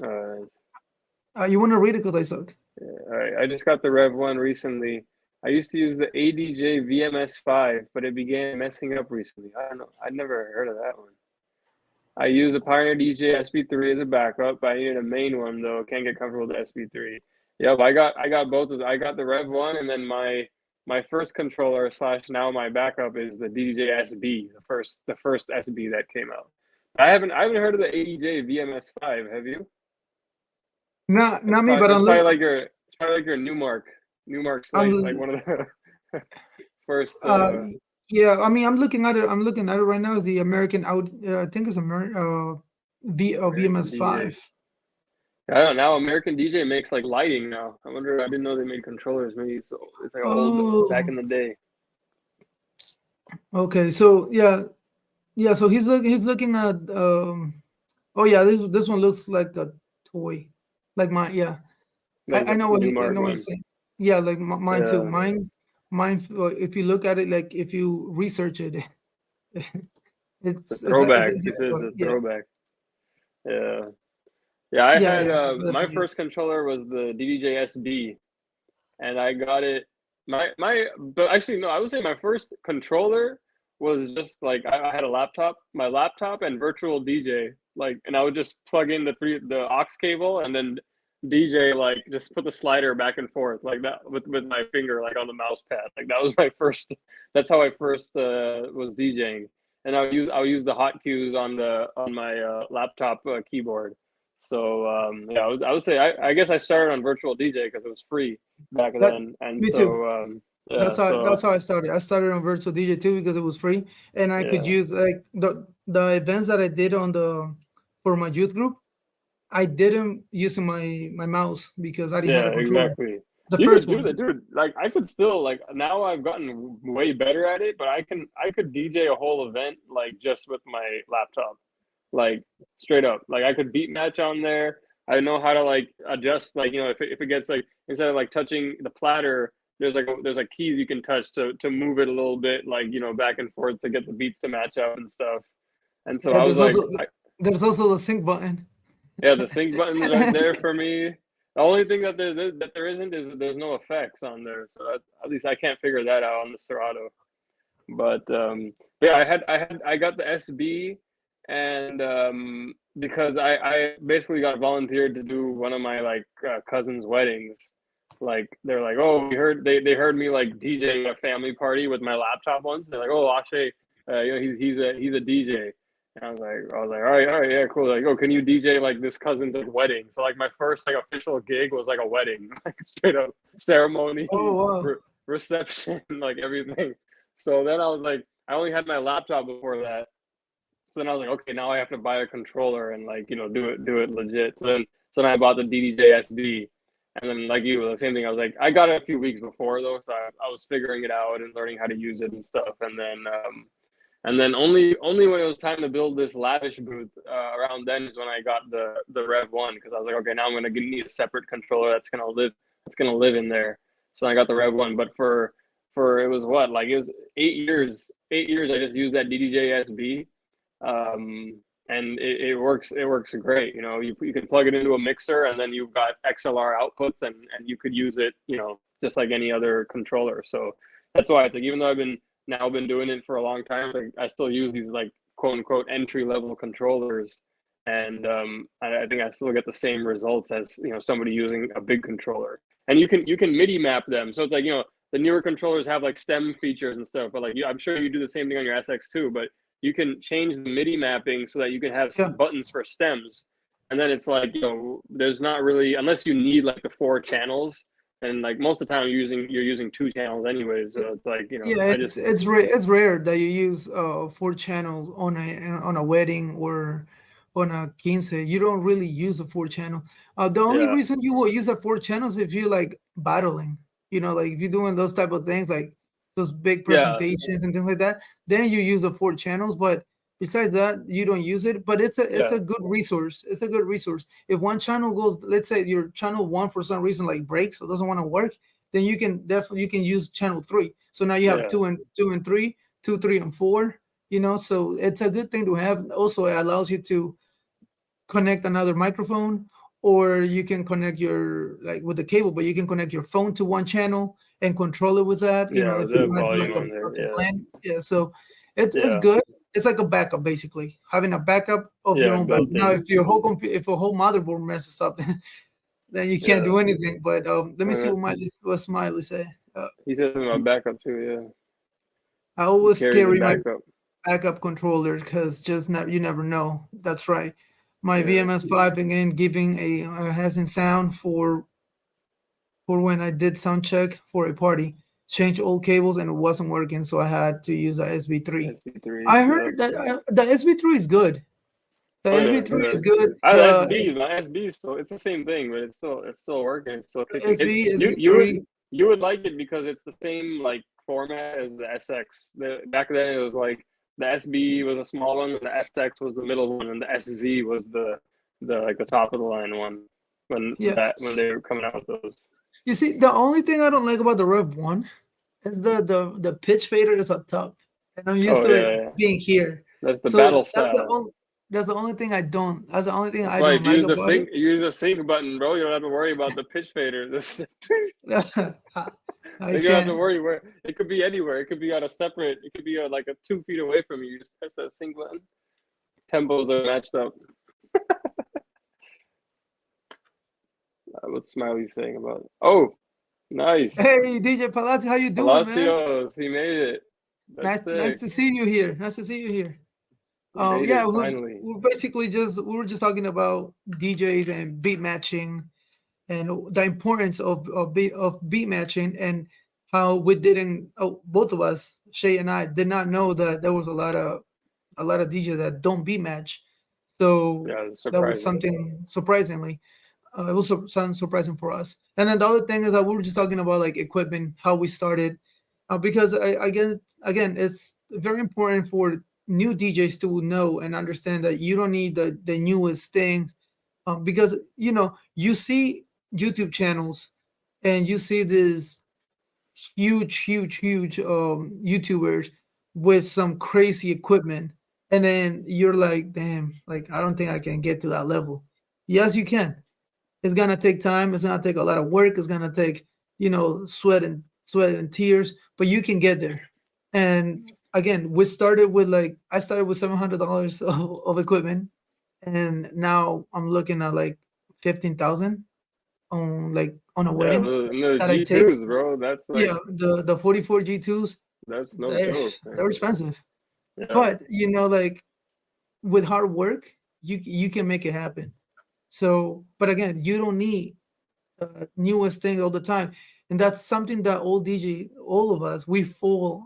B: Uh,
A: You want to read it because I suck.
B: yeah, all right. I just got the Rev 1 recently. I used to use the ADJ VMS5, but it began messing up recently. I don't know. I'd never heard of that one. I use a Pioneer DJ SB3 as a backup, but I needed a main one though. Can't get comfortable with the SB3. Yep, I got both of them. I got the Rev 1 and then my first controller slash now my backup is the DJ SB, the first SB that came out. I haven't heard of the ADJ VMS5, have you?
A: Not me, but
B: It's probably like your Newmark Slate, like
A: I'm
B: one of the first.
A: uh, yeah. I mean, I'm looking at it. I'm looking at it right now. Is the American out? I think it's VMS
B: DJ.
A: 5.
B: I don't know. Now American DJ makes like lighting now. I wonder. I didn't know they made controllers. Maybe it's like an old back in
A: Oh,
B: the day.
A: okay. So yeah. So he's looking at Oh yeah, this one looks like a toy, like my yeah.
B: Like
A: I
B: the
A: know I
B: Newmark
A: know what you're
B: one.
A: saying. Yeah, like mine too.
B: Yeah,
A: Mine. If you look at it, like if you research it,
B: the
A: it's
B: throwback.
A: it's
B: He
A: a
B: says
A: toy.
B: the
A: Yeah,
B: throwback. Yeah, yeah. I
A: yeah,
B: had
A: yeah. It
B: my
A: definitely
B: first
A: is.
B: controller was the DDJ SD, and I got it. But actually no, I would say my first controller was just like I had a laptop, my laptop and virtual DJ, like, and I would just plug in the aux cable and then DJ, like just put the slider back and forth like that with my finger like on the mouse pad. Like that was my first. That's how I first was DJing, and I'll use the hot cues on my laptop keyboard. So yeah, I would say I guess I started on virtual DJ because it was free back
A: That
B: then, and
A: Me too.
B: so yeah, so
A: That's how I started. I started on virtual DJ too because it was free, and I could
B: yeah,
A: use like the events that I did on the for my youth group. I didn't using my mouse because I didn't have
B: yeah,
A: a controller.
B: exactly.
A: The
B: You
A: first
B: could do
A: one.
B: that, dude. Like I could still like now I've gotten way better at it, but I could DJ a whole event like just with my laptop, like straight up. Like I could beat match on there. I know how to like adjust, like if it gets like instead of like touching the platter, there's like keys you can touch to move it a little bit, like back and forth to get the beats to match up and stuff. And so
A: Yeah,
B: I was like,
A: there's also the sync button.
B: yeah, the sync button's right there for me. The only thing that there isn't is that there's no effects on there. So at least I can't figure that out on the Serato. But yeah, I got the SB, and because I basically got volunteered to do one of my like cousins' weddings. Like they're like, oh, they heard me like DJing a family party with my laptop once. They're like, oh, Akshay, he's a DJ. And I was like, all right, yeah, cool. Like, oh, can you DJ like this cousin's like wedding? So like my first like official gig was like a wedding, like straight up ceremony,
A: Oh wow.
B: re- reception, like everything. So then I was like, I only had my laptop before that. So then I was like, okay, now I have to buy a controller and like, do it legit. So then I bought the DDJ SD. And then like you, the same thing. I was like, I got it a few weeks before though, so I was figuring it out and learning how to use it and stuff. And then only when it was time to build this lavish booth around then is when I got the Rev One, because I was like, okay, now I'm gonna need a separate controller that's gonna live in there. So I got the Rev One, but for it was what, like it was 8 years. 8 years I just used that DDJ SB, and it works great. You can plug it into a mixer, and then you've got XLR outputs, and you could use it, just like any other controller. So that's why it's like, even though I've been doing it for a long time, like I still use these like quote unquote entry level controllers, and I think I still get the same results as somebody using a big controller. And you can MIDI map them, so it's like the newer controllers have like stem features and stuff, but like I'm sure you do the same thing on your SX2, but you can change the MIDI mapping so that you can have
A: Yeah.
B: buttons for stems, and then it's like there's not really, unless you need like the 4 channels, and like most of the time you're using 2 channels anyways. So it's like
A: Yeah,
B: I
A: it's
B: just
A: it's rare. It's rare that you use 4 channels on a wedding or on a quince. You don't really use a 4 channel. The only
B: yeah
A: reason you will use a 4 channels if you like battling. Like if you're doing those type of things, like those big
B: yeah
A: presentations and things like that, then you use the 4 channels. But besides that, you don't use it. But it's a
B: yeah
A: good resource. It's a good resource. If one channel goes, let's say your channel one for some reason like breaks or doesn't want to work, then you can use channel three. So now you have
B: yeah
A: two and three, two, three, and four. So it's a good thing to have. Also, it allows you to connect another microphone, or you can connect your like with the cable, but you can connect your phone to one channel and control it with that.
B: yeah
A: If you
B: the
A: want to do
B: volume
A: like a,
B: on there.
A: like a
B: Yeah,
A: blend, yeah. So it's
B: yeah,
A: good. It's like a backup, basically having a backup of your
B: yeah,
A: own backup.
B: built
A: Now,
B: in.
A: if a whole motherboard messes up, then you can't
B: Yeah,
A: do anything. But let me see
B: uh,
A: what Smiley say.
B: he says my backup too. Yeah,
A: I
B: you
A: always
B: carry the
A: carry my
B: backup.
A: backup controller because you never know. That's right. My
B: Yeah,
A: VMS5 again giving a hasn't sound for when I did sound check for a party. Changed old cables and it wasn't working, so I had to use a SB3.
B: SB3.
A: I
B: Yep.
A: heard that the SB3 is good. The
B: Oh yeah,
A: SB3
B: yeah.
A: is good.
B: I have
A: The
B: SB, my SB is still it's the same thing, but it's still working. It's still kicking. It
A: SB,
B: you would
A: SB3.
B: you would like it because it's the same like format as the SX. Back then it was like the SB was a small one, and the SX was the middle one, and the SZ was the like the top of the line one
A: Yeah.
B: when they were coming out with those.
A: You see, the only thing I don't like about the Rev One is the pitch fader is up top, and I'm used
B: Oh
A: to it
B: yeah, yeah.
A: being here.
B: That's the
A: So
B: battle style.
A: that's the only thing I don't. That's the only thing
B: That's
A: I
B: why
A: don't
B: if you
A: like
B: use the
A: about it.
B: sync, you use a sync button, bro. You don't have to worry about the pitch fader. This
A: I
B: you don't have to
A: can't.
B: worry where it could be anywhere. It could be on a separate. It could be like a 2 feet away from you. You just press that sync button. Tempos are matched up. What's Smiley saying about it? Oh, nice.
A: Hey, DJ Palazzo, how you doing, man?
B: Palacios, he made it. That's
A: Nice
B: sick.
A: to see you here. Nice to see you here.
B: He made
A: Yeah,
B: it finally.
A: we're basically we were just talking about DJs and beat matching and the importance of beat matching and how we didn't. Oh, both of us, Shay and I, did not know that there was a lot of DJs that don't beat match. So
B: Yeah, it's
A: that was
B: surprising.
A: something surprisingly. It was something surprising for us. And then the other thing is that we were just talking about like equipment, how we started, because again, it's very important for new DJs to know and understand that you don't need the newest things, because you see YouTube channels and you see these huge YouTubers with some crazy equipment, and then you're like, damn, like I don't think I can get to that level. Yes, you can. It's gonna take time. It's gonna take a lot of work. It's gonna take, sweat and tears, but you can get there. And again, we started with like I started with $700 of equipment, and now I'm looking at like 15,000 on a
B: Yeah,
A: wedding
B: the
A: that I take.
B: G2s, bro. That's like
A: Yeah, the 44 G2s,
B: that's no
A: they're
B: joke,
A: they're
B: man.
A: expensive,
B: Yeah,
A: but like with hard work, you can make it happen. So, but again, you don't need newest thing all the time, and that's something that all of us, we fall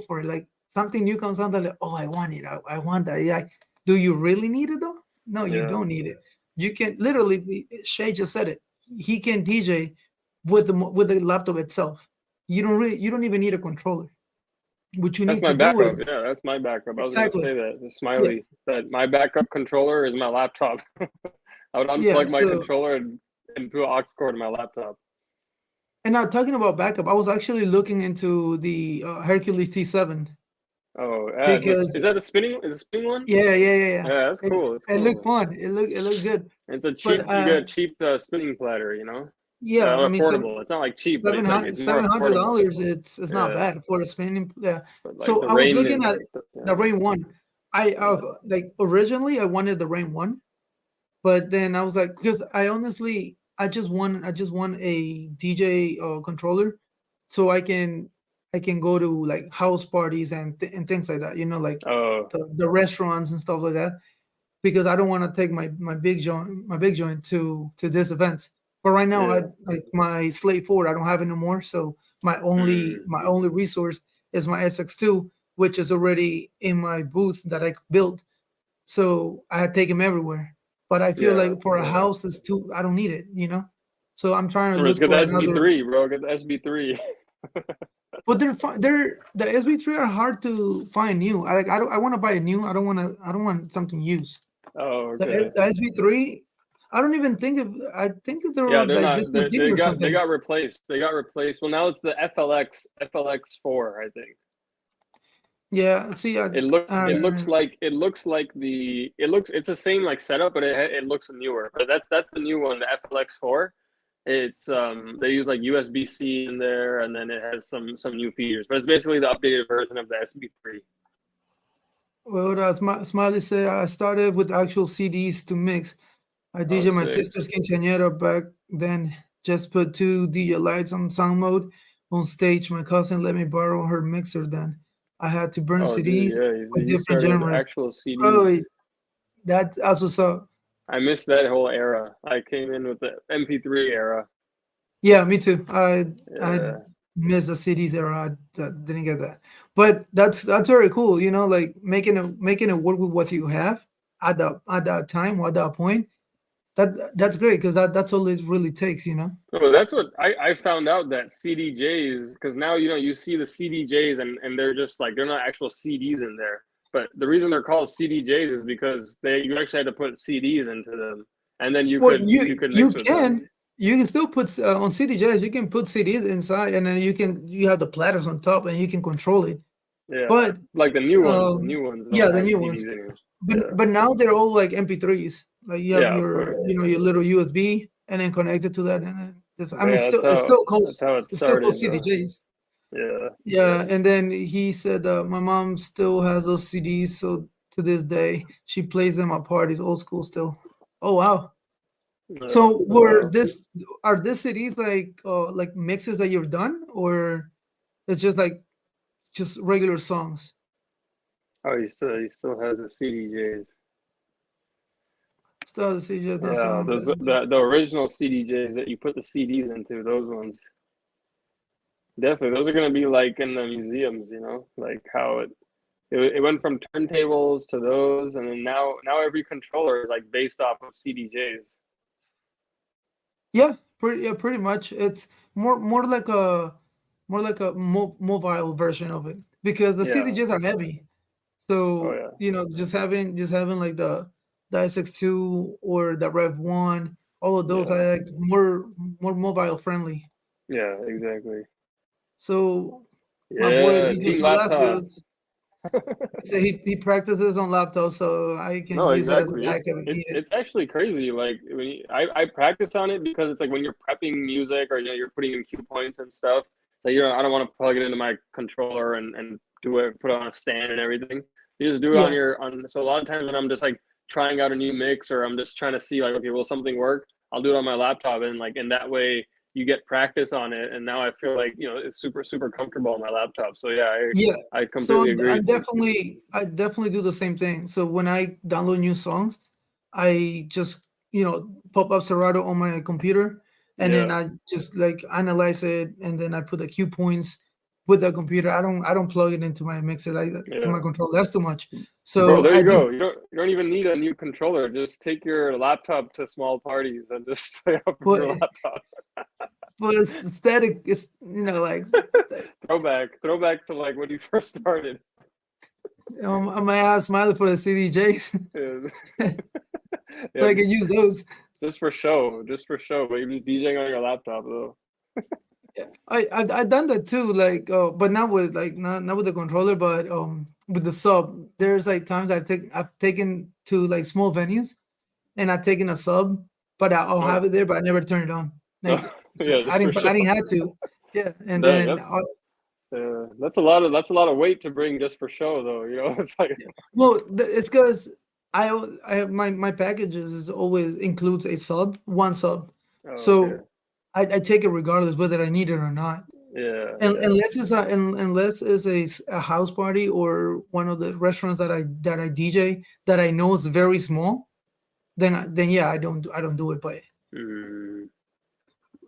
A: for it. Like something new comes out, that like, oh, I want it, I want that. Yeah, do you really need it though? No, you
B: yeah.
A: don't need it. You can literally, Shay just said it. He can DJ with the laptop itself. You don't even need a controller. What you
B: That's
A: need
B: my
A: to do
B: backup.
A: is
B: Yeah, that's my backup. I was gonna
A: exactly,
B: say that. The
A: yeah,
B: Smiley. That my backup controller is my laptop. I would
A: yeah.
B: unplug my
A: So,
B: controller and put an aux cord in my laptop.
A: and now talking about backup, I was actually looking into the Hercules T7
B: Oh, yeah.
A: because
B: Is that a spinning? Is it a spinning one?
A: yeah.
B: Yeah, that's
A: It,
B: cool. It's
A: it looked
B: cool.
A: fun. It looked good.
B: It's a
A: But
B: cheap. You get a cheap spinning platter.
A: yeah, I mean,
B: Affordable. It's not like cheap, but
A: seven hundred
B: it's more
A: seven hundred
B: affordable.
A: dollars. It's not
B: Yeah,
A: bad for a spinning. Yeah.
B: but like
A: So
B: the
A: I was
B: rain
A: looking
B: is.
A: at
B: Yeah,
A: the Rain One. I like originally I wanted the Rain One, but then I was like, because I just want a DJ controller, so I can go to like house parties and things like that. Like
B: oh,
A: the restaurants and stuff like that, because I don't want to take my big joint to this events. But right now, I
B: yeah.
A: like my Slate 4. I don't have it anymore, so my only resource is my SX2, which is already in my booth that I built. So I had take him everywhere. But I feel
B: Yeah,
A: like for a
B: yeah.
A: house, it's too. I don't need it. So I'm trying to
B: Or just
A: look
B: get the
A: for another.
B: SB3, bro. Get the SB3.
A: But they're the SB3 are hard to find new. I want to buy a new. I don't want something used.
B: Oh,
A: The,
B: okay.
A: the SB3, I don't even think of. I think that they're
B: Yeah, they're
A: like
B: not. They
A: discontinued or
B: got they
A: something.
B: got replaced. They got replaced. Well, now it's the FLX4, I think.
A: Yeah. See,
B: It's the same like setup, but it looks newer. But that's the new one, the FLX4. It's they use like USB-C in there, and then it has some new features. But it's basically the updated version of the SB3.
A: well, Smiley said I started with actual CDs to mix. I
B: Oh,
A: DJ my
B: sick.
A: sister's quinceañera back then. Just put two DJ lights on sound mode on stage. My cousin let me borrow her mixer. Then I had to burn
B: Oh, dude,
A: CDs
B: yeah.
A: with
B: You
A: different
B: started with
A: genres.
B: actual CDs.
A: Oh, that also saw.
B: I missed that whole era. I came in with the MP3 era.
A: Yeah, me too. I
B: Yeah.
A: missed the cities era. I didn't get that, but that's very cool. Like making it work with what you have. at that time or at that point, that's great because that's all it really takes, you know.
B: So that's what I found out, that CDJs, because now you see the CDJs and they're just like, they're not actual CDs in there. But the reason they're called CDJs is because you actually had to put CDs into them, and then you
A: Well,
B: could
A: you
B: mix with them.
A: can still put on CDJs. You can put CDs inside, and then you have the platters on top, and you can control it.
B: Yeah,
A: But
B: like the new ones
A: yeah,
B: don't
A: the
B: have
A: new
B: CDs
A: ones.
B: in here.
A: But now they're all like MP3s. Like you have
B: Yeah, of
A: your
B: course.
A: your little USB, and then connected to that, and then just, I
B: But
A: mean,
B: yeah, that's how it
A: it's still called
B: started, though.
A: CDJs.
B: Yeah.
A: Yeah, and then he said my mom still has those CDs, so to this day she plays them at parties, old school still. Oh wow! So
B: Wow.
A: are this CDs like mixes that you've done, or it's just like just regular songs?
B: Oh, he still has the CDJs.
A: Still the CDs, not
B: Yeah,
A: songs.
B: those the original CDJs that you put the CDs into, those ones. Definitely, those are gonna be like in the museums, like how it went from turntables to those, and then now every controller is like based off of CDJs.
A: Yeah, pretty much. It's more like a mobile version of it because the
B: Yeah.
A: CDJs are heavy.
B: Oh
A: So,
B: yeah.
A: just having like the SX2 or the Rev 1, all of those
B: Yeah.
A: are like more mobile friendly.
B: Yeah. Exactly.
A: So my boy
B: Yeah.
A: DJ
B: Team laptop.
A: Palacios, so he practices on laptop, so I can
B: No,
A: use it as a
B: exactly. It's
A: backup if
B: it's
A: needed.
B: it's actually crazy. Like I practice on it because it's like when you're prepping music, or you're putting in cue points and stuff. Like I don't want to plug it into my controller and do it, put it on a stand and everything. You just do it on
A: Yeah,
B: your on. So a lot of times when I'm just like trying out a new mix, or I'm just trying to see like, okay, will something work? I'll do it on my laptop, and like in that way you get practice on it. And now I feel like it's super comfortable on my laptop. So yeah,
A: yeah.
B: I
A: So
B: completely agree.
A: I definitely do the same thing. So when I download new songs, I just pop up Serato on my computer, and then
B: Yeah,
A: I just like analyze it, and then I put the cue points with the computer. I don't plug it into my mixer like that, to my
B: yeah.
A: controller. That's too much.
B: Bro,
A: So
B: there
A: I
B: you
A: do.
B: go. You don't even need a new controller. Just take your laptop to small parties and just play off of
A: But
B: your laptop.
A: it's static. It's like
B: Throwback to like when you first started.
A: my ass smiling for the CDJs,
B: Yeah,
A: so
B: yeah,
A: I can use those.
B: just for show. But you're just DJing on your laptop though.
A: Yeah, I've done that too, like but not with not with the controller, but with the sub. There's like times I've taken to like small venues, and I've taken a sub, but I'll
B: Oh,
A: have it there, but I never turn it on. Like so
B: yeah, just for
A: I
B: show.
A: didn't have to. Yeah, and
B: Dang,
A: then
B: that's a lot of weight to bring just for show though. It's like,
A: well, it's because I have my packages is always includes a sub, one sub,
B: oh, okay,
A: so I take it regardless whether I need it or not.
B: yeah,
A: And
B: yeah.
A: unless it's a house party or one of the restaurants that I DJ that I know is very small, then yeah, I don't do it. But
B: Mm.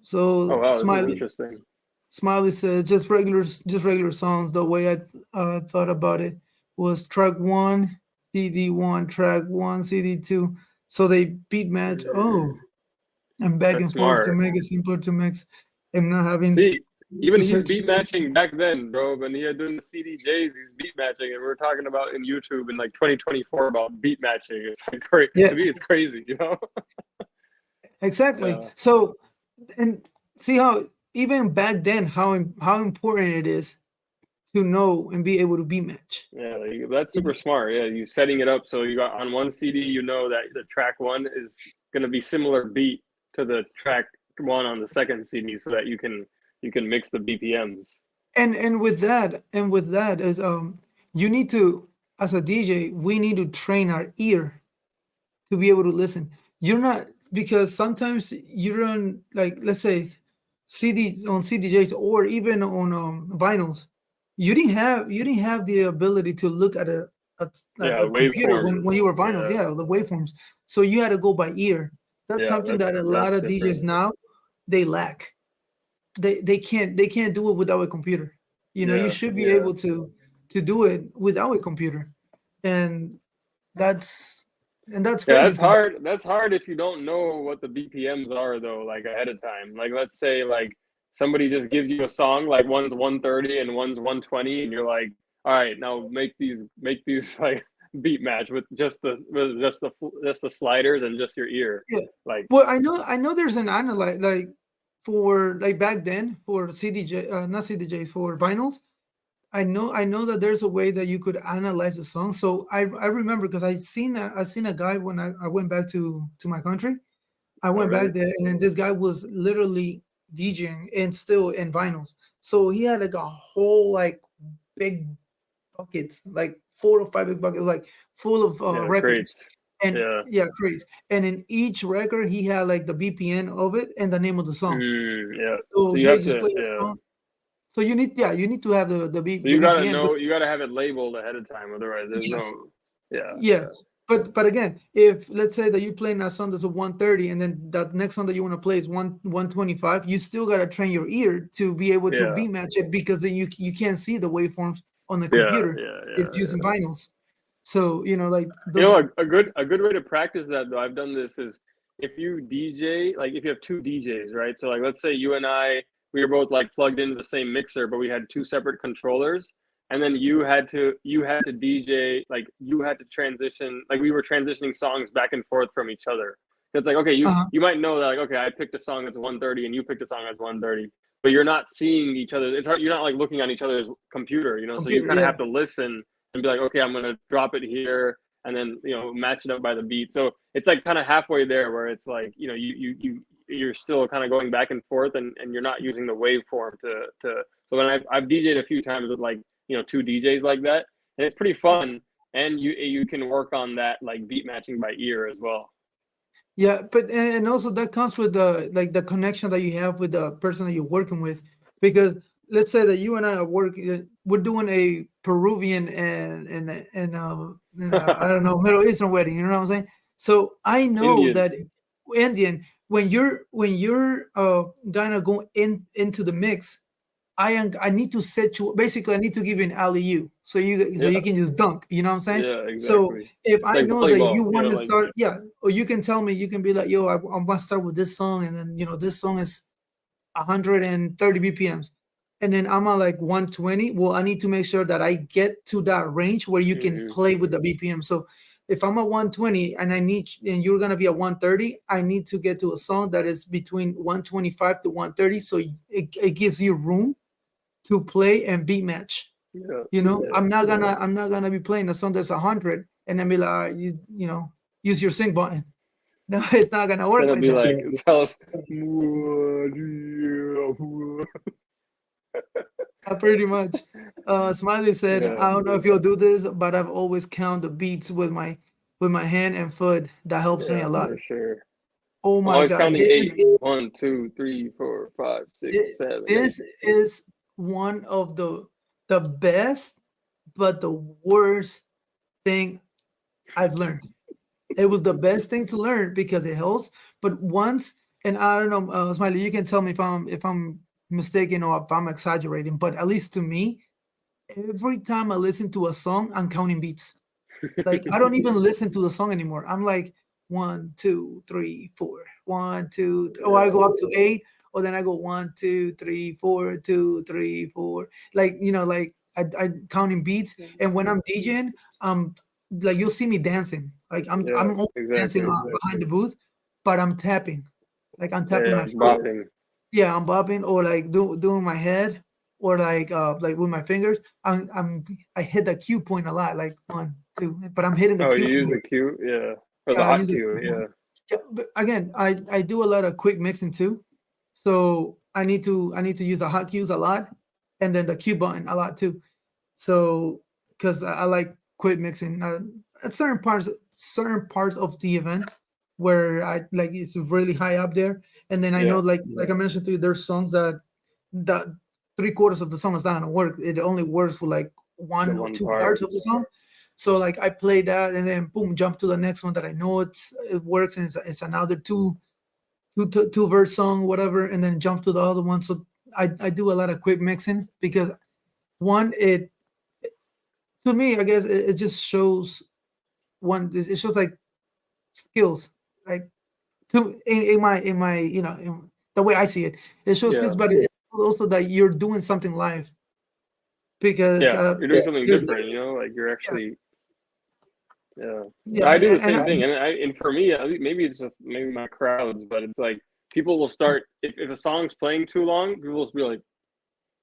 B: Oh
A: so
B: wow, this is interesting.
A: Smiley said just regular songs. The way I thought about it was track one, CD one, track one, CD two. So they beat match. Oh, and back
B: That's
A: and forth to
B: smart.
A: make it simpler to mix. I'm not having
B: See, even
A: to
B: he's
A: search.
B: beat matching back then, bro. When he had doing the CDJs, he's beat matching, and we're talking about in YouTube in like 2024 about beat matching. It's like
A: Yeah,
B: to me, it's crazy.
A: exactly.
B: Yeah,
A: So and see how even back then how important it is to know and be able to beat match.
B: yeah, that's super smart. Yeah, you setting it up so you got on one CD, you know that the track one is gonna be similar beat to the track one on the second CD, so that you can mix the BPMs.
A: And with that is you need to, as a DJ, we need to train our ear to be able to listen. You're not, because sometimes you don't, like, let's say CDJs or even on vinyls, you didn't have the ability to look at
B: Yeah,
A: a computer
B: waveforms.
A: when you were vinyls,
B: Yeah,
A: yeah, the waveforms. So you had to go by ear. That's
B: yeah,
A: something
B: that's
A: that a lot
B: that's
A: of DJs
B: different.
A: now they lack. They can't do it without a computer. You
B: Yeah,
A: should be
B: yeah.
A: able to do it without a computer, and that's and that's
B: Yeah,
A: crazy
B: that's
A: to me.
B: hard. That's hard if you don't know what the BPMs are though, like ahead of time. Like let's say like somebody just gives you a song, like one's 130 and one's 120, and you're like, all right, now make these like beat match with just the sliders and just your ear.
A: Yeah.
B: Like
A: Well, I know there's an analyze like for like back then for CDJ, not CDJs, for vinyls. I know that there's a way that you could analyze the song. So I remember because I seen a guy when I went back to my country. I
B: oh
A: went back
B: really?
A: there and then this guy was literally DJing and still in vinyls. So he had like a whole like big buckets, like 4 or 5 big buckets, like full of
B: Yeah,
A: records.
B: crates.
A: And
B: Yeah.
A: yeah, crazy. And in each record, he had like the BPN of it and the name of the song.
B: Yeah.
A: So
B: So you
A: he would
B: have
A: just
B: to
A: play the
B: yeah.
A: song. So you need to have
B: So
A: the
B: you gotta
A: VPN. But
B: know you gotta have it labeled ahead of time, otherwise there's
A: yes,
B: no yeah,
A: yeah.
B: yeah.
A: But again, if let's say that you play a song that's a 130, and then that next song that you want to play is 125, you still gotta train your ear to be able to
B: Yeah.
A: beat match it because then you can't see the waveforms on the
B: Yeah,
A: computer.
B: yeah,
A: It's
B: yeah,
A: using
B: yeah.
A: vinyls. So like
B: You
A: those.
B: know, a good way to practice that though, I've done this is if you DJ, like if you have two DJs, right? So like let's say you and I, we were both like plugged into the same mixer, but we had two separate controllers, and then you had to DJ, like you had to transition, like we were transitioning songs back and forth from each other. It's like okay, you
A: Uh-huh.
B: you might know that like okay, I picked a song that's 130 and you picked a song that's 130, but you're not seeing each other. It's hard. You're not like looking on each other's computer, so you
A: Computer,
B: kind of
A: yeah.
B: have to listen and be like, okay, I'm gonna drop it here and then match it up by the beat. So it's like kind of halfway there where it's like you're still kind of going back and forth and you're not using the waveform to. So when I've DJed a few times with like two DJs like that, and it's pretty fun. And you can work on that like beat matching by ear as well.
A: Yeah, but and also that comes with the connection that you have with the person that you're working with, because let's say that you and I are working, we're doing a Peruvian and I don't know, Middle Eastern wedding. You know what I'm saying? So I know
B: Indian.
A: that Indian, when you're gonna go into the mix, I need to set you, basically I need to give you an alley oop so you
B: Yeah,
A: can just dunk. You know what I'm saying?
B: yeah,
A: So
B: exactly.
A: if
B: It's
A: I
B: like
A: know that you
B: volleyball.
A: want to
B: Like
A: start, yeah, or you can tell me, you can be like, yo, I want to start with this song, and then this song is 130 BPMs, and then I'm at like 120. Well, I need to make sure that I get to that range where you can
B: hmm
A: play with the BPM. So if I'm at 120 and you're gonna be at 130, I need to get to a song that is between 125 to 130, so it gives you room to play and beat match.
B: yeah,
A: I'm
B: yeah.
A: not gonna be playing a song that's 100 and then be like, use your sync button. No, it's not gonna
B: Then
A: work
B: it'll
A: like
B: be
A: that.
B: like tell us.
A: Pretty much. Smiley said,
B: Yeah,
A: I don't know if you'll do this, but I've always count the beats with my hand and foot. That helps me
B: yeah,
A: a lot.
B: for sure.
A: Oh
B: I'm
A: my
B: always
A: god,
B: counting eight. 1, 2, 3, 4, 5, 6,
A: thi-
B: 7, 8.
A: this is one of the best but the worst thing I've learned. It was the best thing to learn because it helps. But once, and I don't know, Smiley, you can tell me if I'm mistaken or if I'm exaggerating. But at least to me, every time I listen to a song, I'm counting beats. Like I don't even listen to the song anymore. I'm like 1, 2, 3, 4, 1, 2, or I
B: Yeah,
A: go up to 8, or then I go 1, 2, 3, 4, 2, 3, 4. Like like I counting beats, and when I'm DJing, um, like you'll see me dancing. Like
B: yeah,
A: I'm always dancing
B: exactly.
A: behind the booth, but I'm tapping, like I'm tapping
B: Yeah,
A: my foot.
B: bopping.
A: Yeah, I'm bopping or like doing my head or like with my fingers. I hit the cue point a lot, like 1, 2, but I'm hitting the
B: Oh, you
A: cue
B: use
A: point.
B: the cue? Yeah. Or the
A: Yeah, I
B: hot
A: use the
B: cue,
A: cue point.
B: yeah.
A: Yeah, but again, I do a lot of quick mixing too, so I need to use the hot cues a lot, and then the cue button a lot too. So because I like quick mixing at certain parts of the event where I like it's really high up there, and then I
B: Yeah.
A: know like I mentioned to you, there's songs that 3/4 of the song is not gonna work. It only works for like
B: The
A: one or
B: one
A: two parts
B: part.
A: of the song. So like I play that and then boom, jump to the next one that I know it works, and it's another two verse song, whatever, and then jump to the other one. So I do a lot of quick mixing because one, it to me, I guess it just shows one. It shows like skills. Like in my in the way I see it, it shows skills,
B: Yeah.
A: but it's also that you're doing something live because
B: Yeah. You're doing something
A: there's
B: different, like you're
A: yeah,
B: actually, yeah.
A: yeah,
B: I do the
A: and
B: same thing. And for me, maybe it's just maybe my crowds, but it's like people will start, if a song's playing too long, people will be like,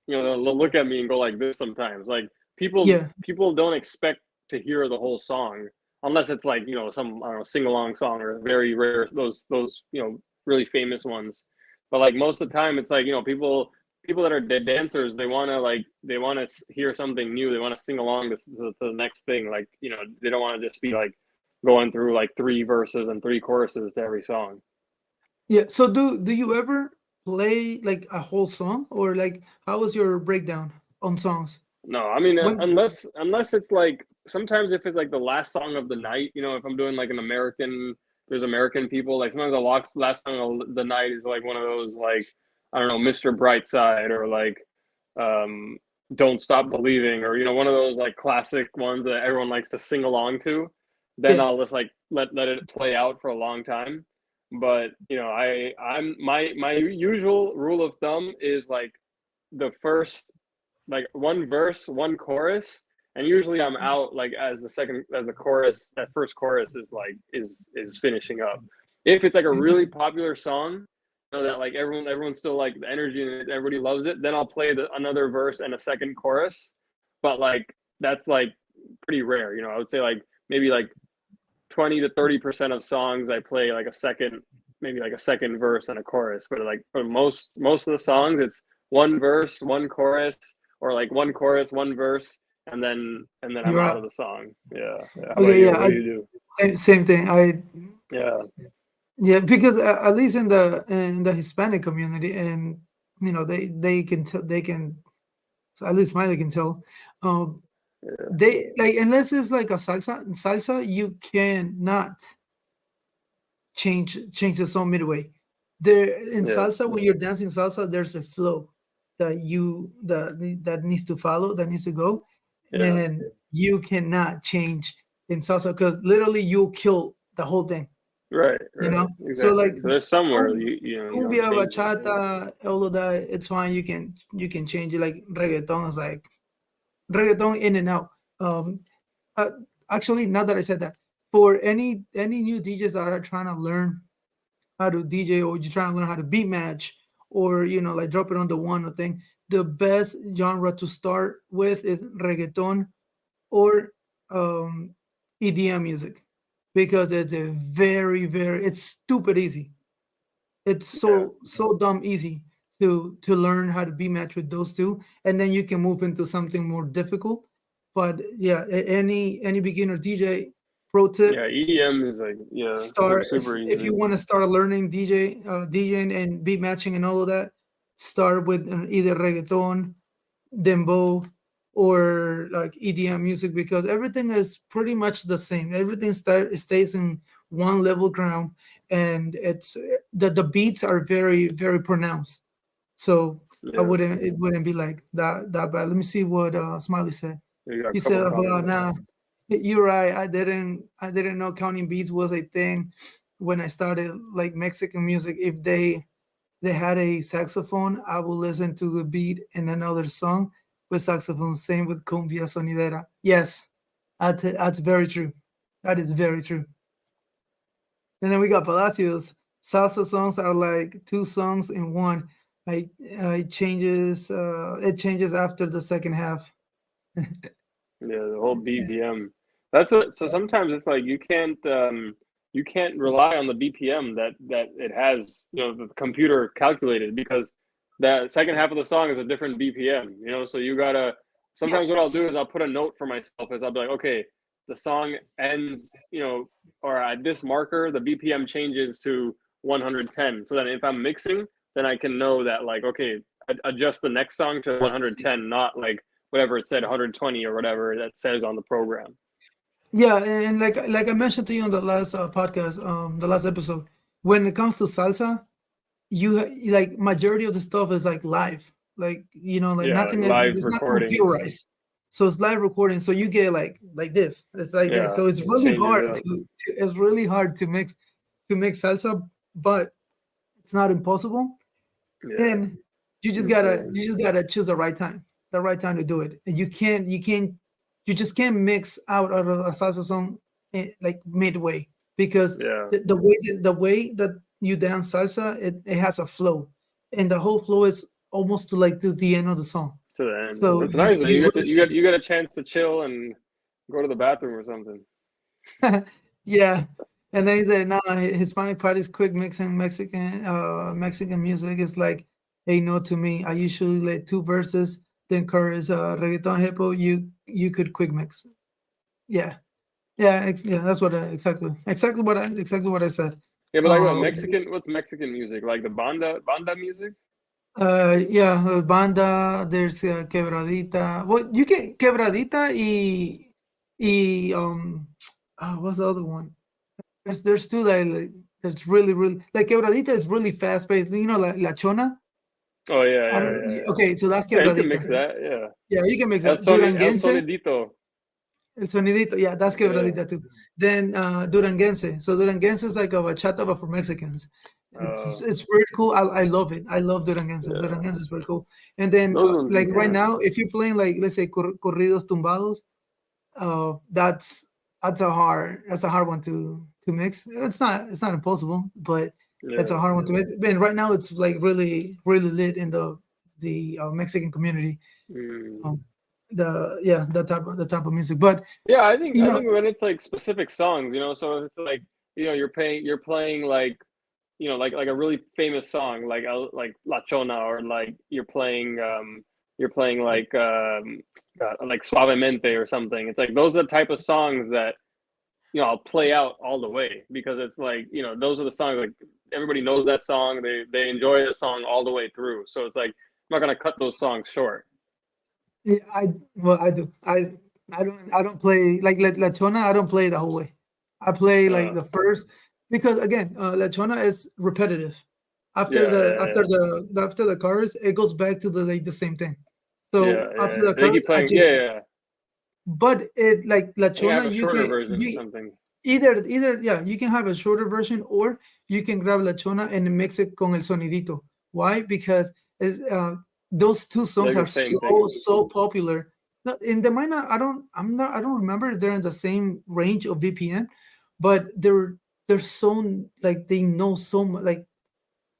B: they'll look at me and go like this sometimes. Like
A: yeah,
B: people don't expect to hear the whole song unless it's like, some, I don't know, sing along song, or very rare, those, really famous ones. But like most of the time it's like, people that are dancers, they want to hear something new. They want to sing along to the next thing. Like, they don't want to just be like going through like three verses and three choruses to every song.
A: yeah. So do you ever play like a whole song, or like how was your breakdown on songs?
B: No, I mean,
A: When
B: unless it's like, sometimes if it's like the last song of the night, if I'm doing like there's American people, like sometimes the last song of the night is like one of those, like, I don't know, Mr. Brightside, or like, um, Don't Stop Believing, or one of those like classic ones that everyone likes to sing along to, then
A: yeah,
B: I'll just like let it play out for a long time. But I'm my usual rule of thumb is like the first, like, one verse, one chorus, and usually I'm out like as the chorus, that first chorus is like is finishing up. If it's like a really popular song, that like everyone's still like the energy and everybody loves it, then I'll play another verse and a second chorus. But like that's like pretty rare. I would say like maybe like 20 to 30% of songs I play like maybe like a second verse and a chorus. But like for most of the songs, it's one verse, one chorus, or like one chorus, one verse, and then I'm
A: you're
B: out
A: out.
B: of the song. Yeah. Yeah. How about
A: Okay,
B: you?
A: yeah,
B: What do you do?
A: same thing.
B: Yeah.
A: Yeah, because at least in the Hispanic community, and they can tell, they can, so at least Smiley can tell, um,
B: Yeah.
A: they like, unless it's like a salsa, you cannot change the song midway. There in
B: Yeah.
A: salsa, when you're dancing salsa, there's a flow that needs to follow, that needs to go,
B: Yeah.
A: and you cannot change in salsa because literally you'll kill the whole thing.
B: Right.
A: You
B: Right.
A: know, so
B: Exactly.
A: like
B: So there's somewhere
A: cum-
B: you don't
A: cumbia,
B: change it.
A: bachata, all of that, it's fine. You can change it. Like reggaeton is like reggaeton in and out. Um, uh, Actually, now that I said that, for any new DJs that are trying to learn how to DJ, or you're trying to learn how to beat match, or like drop it on the one thing, the best genre to start with is reggaeton or um, EDM music, because it's a it's stupid easy. It's
B: Yeah.
A: so dumb easy to learn how to be matched with those two, and then you can move into something more difficult. But yeah, any beginner DJ, pro tip:
B: Yeah. EDM is like, yeah,
A: start
B: super
A: if
B: easy.
A: you want to start learning DJing and beat matching and all of that. Start with either reggaeton, dembow, or like EDM music, because everything is pretty much the same. Everything stays in one level ground, and it's the beats are very very pronounced. So
B: Yeah.
A: it wouldn't be like that bad. Let me see what Smiley said.
B: You got a
A: He
B: couple
A: said, "Hello,
B: comments.
A: nah, you're right. I didn't know counting beats was a thing when I started like Mexican music. If they had a saxophone, I will listen to the beat in another song with saxophone. Same with cumbia sonidera. Yes, that's very true. That is very true. And then we got Palacios. Salsa songs are like two songs in one. It changes after the second half.
B: Yeah, the whole
A: Yeah.
B: BPM. That's what. So sometimes it's like you can't rely on the BPM that it has, the computer calculated, because the second half of the song is a different BPM. So you gotta.
A: Yeah.
B: Sometimes what I'll do is I'll put a note for myself, is I'll be like, okay, the song ends, or at this marker, the BPM changes to 110. So then if I'm mixing, then I can know that, like, okay, adjust the next song to 110, not like whatever it said, 120 or whatever that says on the program.
A: Yeah, and like I mentioned to you on the last podcast, the last episode, when it comes to salsa, like majority of the stuff is like live, like like
B: Yeah, like
A: nothing,
B: live
A: it's not
B: recordings.
A: computerized. So it's live recording. So you get like this. It's like this.
B: Yeah,
A: So it's
B: it
A: really
B: changes
A: hard
B: it up.
A: it's really hard to mix salsa, but it's not impossible.
B: Yeah,
A: And
B: insane.
A: you just gotta choose the right time to do it. And you just can't mix out of a salsa song like midway, because
B: Yeah,
A: the way that you dance salsa, it has a flow, and the whole flow is almost to like the end of the song.
B: to the end.
A: So
B: It's nice though.
A: you really
B: You get a chance to chill and go to the bathroom or something.
A: can't. Yeah. And then he said, "No, Hispanic parties quick mixing Mexican music is like a no to me. I usually let two verses, then chorus, reggaeton, hip hop. You could quick mix. Yeah, yeah. That's what exactly what I said.
B: Yeah, but like what
A: Uh,
B: Mexican? What's Mexican music? Like the banda music?
A: yeah, banda. There's quebradita. Well, you can quebradita what's the other one? There's two that's really like quebradita is really fast paced. You know, like La Chona.
B: Oh yeah,
A: I
B: yeah,
A: don't.
B: yeah, yeah.
A: Okay, so that's
B: Yeah, you can
A: quebradita.
B: mix that. Yeah,
A: Yeah, you can mix that.
B: El
A: Duranguense,
B: sonidito.
A: el sonidito. Yeah, that's
B: Yeah.
A: quebradita too. Then Duranguense. So Duranguense is like a bachata but for Mexicans.
B: Uh,
A: It's pretty cool. I love it. I love Duranguense.
B: yeah.
A: Duranguense is pretty cool. And then
B: Those ones,
A: like right
B: yeah.
A: now, if you're playing like let's say corridos tumbados, that's that's a hard one to mix. It's not impossible, but it's a
B: Yeah.
A: hard one to mix. And right now, it's like really lit in the Mexican community.
B: Mm.
A: Um, the type of music. But
B: Yeah,
A: you
B: I
A: know,
B: think when it's like specific songs, so if it's like, you're playing like, like a really famous song, like La Chona, or like you're playing like Suavemente or something. It's like those are the type of songs that, I'll play out all the way, because it's like, those are the songs like everybody knows that song. They enjoy the song all the way through. So it's like I'm not gonna cut those songs short.
A: yeah, I do. I don't play like La Chona. I don't play the whole way. I play like
B: Uh,
A: the first because again, La Chona is repetitive.
B: yeah, yeah,
A: After the chorus, it goes back to the like the same thing.
B: yeah,
A: So
B: yeah,
A: after
B: yeah.
A: the
B: They
A: chorus,
B: keep
A: I
B: playing. Yeah,
A: just
B: yeah.
A: but it like La
B: You
A: Chona,
B: have a
A: you
B: shorter
A: can
B: version or
A: you
B: something.
A: either yeah, you can have a shorter version or you can grab La Chona and mix it con el sonidito. Why? Because it's, those two songs
B: Like the
A: are
B: same thing.
A: so popular. In the minor, I don't remember if they're in the same range of VPN, but they're so like they know so much like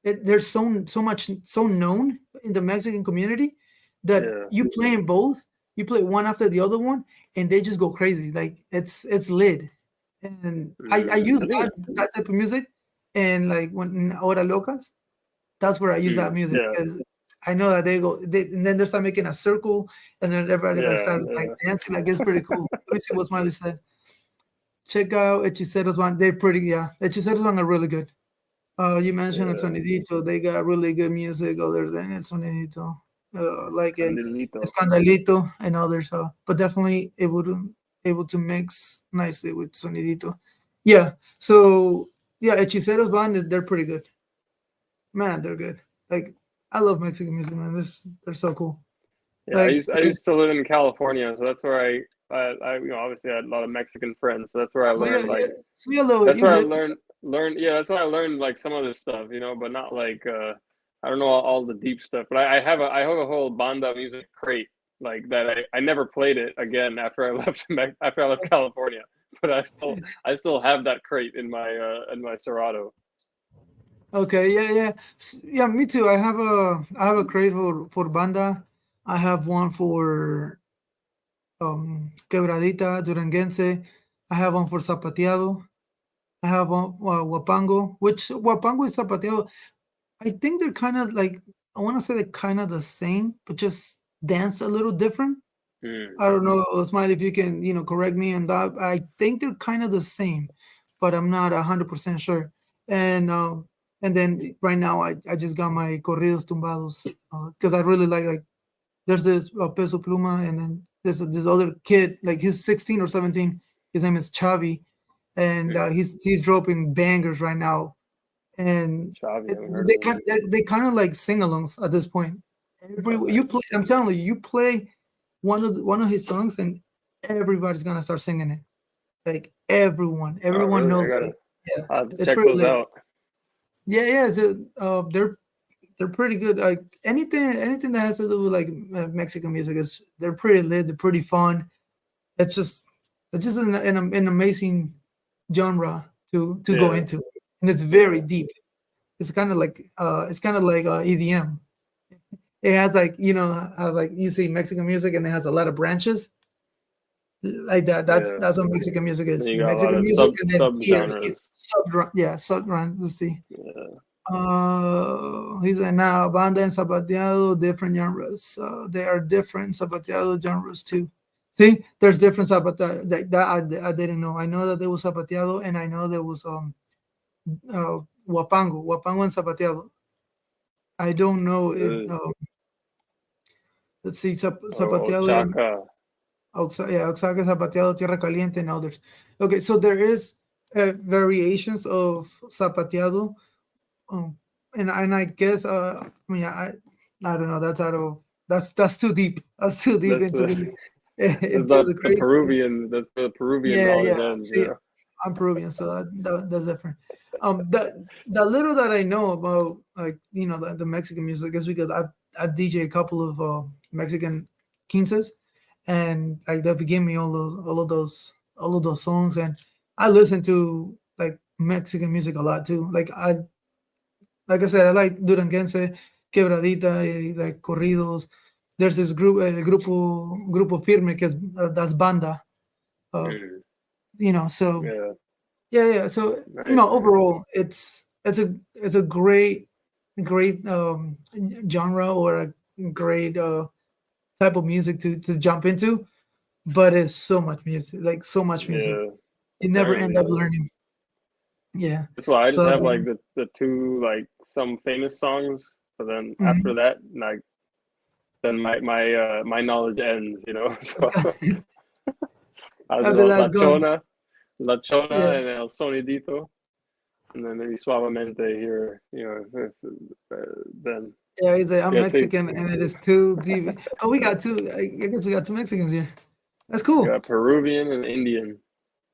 A: they're so much so known in the Mexican community that
B: Yeah.
A: you play them both, you play one after the other one, and they just go crazy. Like it's lit. And I use
B: I think.
A: that type of music, and like when in Hora Locas, that's where I use that music
B: Yeah.
A: because I know that and then they start making a circle, and then everybody like
B: Yeah.
A: started like
B: Yeah.
A: dancing. Like it's pretty cool. Let me see what Smiley said. Check out Hechiceros one. They're pretty. Yeah, Hechiceros one are really good. You mentioned El
B: Yeah.
A: Sonidito. They got really good music other than El Sonidito, like El
B: Candilito.
A: Escandalito and others. But definitely able to mix nicely with Sonidito. Yeah. So yeah, Hechiceros band, they're pretty good. Man, they're good. Like I love Mexican music, man. They're so cool.
B: Yeah.
A: Like
B: I used to live in California, so that's where I obviously had a lot of Mexican friends, so that's where I
A: so yeah,
B: learned like
A: so you know,
B: that's
A: you
B: where I
A: live.
B: learned yeah, that's where I learned like some of this stuff, but not like I don't know all the deep stuff. But I have a whole banda music crate like that. I never played it again after I left after I left California. But I still have that crate in my Serato.
A: Okay, yeah. Me too. I have a crate for banda. I have one for quebradita, duranguense. I have one for zapateado. I have one Wapango, which Wapango is Zapateado. I think they're kind of like I want to say they're kind of the same, but just dance a little different.
B: Hmm.
A: I don't know, Smiley, if you can correct me on that. I think they're kind of the same, but I'm not 100% sure. And then right now I just got my corridos tumbados because I really like there's this Peso Pluma, and then there's this other kid like he's 16 or 17. His name is Chavi, and
B: Hmm.
A: he's dropping bangers right now, and
B: Chavi, I haven't heard of him.
A: they kind of like sing-alongs at this point.
B: Oh,
A: You
B: nice.
A: play, I'm telling you, you play one of his songs, and everybody's gonna start singing it. Like everyone
B: Oh, really?
A: knows it. Yeah,
B: I'll have to
A: it's
B: check
A: pretty
B: those
A: lit.
B: out.
A: Yeah. So, they're pretty good. Like anything that has to do with like Mexican music is they're pretty lit. They're pretty fun. It's just an amazing genre to go
B: Yeah,
A: into, and it's
B: yeah,
A: very deep. It's kind of like EDM. It has like how like you see Mexican music and it has a lot of branches like that.
B: yeah.
A: That's what Mexican music
B: Then
A: is.
B: you got a lot
A: Mexican
B: of
A: music, and then
B: sub genres.
A: sub Let's see.
B: Yeah,
A: He's like now banda and zapateado, different genres. They are different zapateado genres too. See, there's different zapateado that I didn't know. I know that there was zapateado, and I know there was wapango and zapateado. I don't know it. Let's see, zapateado,
B: Oaxaca.
A: Oaxaca, zapateado, tierra caliente, and others. Okay, so there is variations of zapateado. Um, and I guess I mean I don't know. That's too deep. That's too deep
B: That's
A: into
B: the
A: the
B: that's
A: into
B: not
A: the
B: the
A: crazy.
B: Peruvian. That's the Peruvian
A: Yeah,
B: knowledge
A: yeah.
B: ends.
A: See,
B: Yeah.
A: I'm Peruvian, so that's different. The little that I know about like the Mexican music is because I've DJ a couple of Mexican quinces, and like they've given me all of those songs, and I listen to like Mexican music a lot too. Like I said, I like Duranguense, Quebradita, like corridos. There's this group, grupo firme, that's banda. Uh,
B: Mm,
A: so
B: yeah.
A: yeah. So
B: Nice.
A: overall, it's a great genre, or a great type of music to jump into. But it's so much music, like so much music.
B: Yeah.
A: You never
B: Apparently,
A: end up
B: yeah.
A: learning. Yeah.
B: That's why I just
A: So
B: have like the two like some famous songs, but then after
A: mhm.
B: that, like then my knowledge ends. So I was
A: After that's gone.
B: La Chona,
A: Yeah.
B: and El Sonidito, and then maybe Suavemente here. Then
A: Yeah, he's like, I'm
B: yeah, see,
A: Mexican, and it is too deep. Oh, we got two. I guess we got two Mexicans here. That's
B: we
A: cool.
B: got Peruvian and Indian.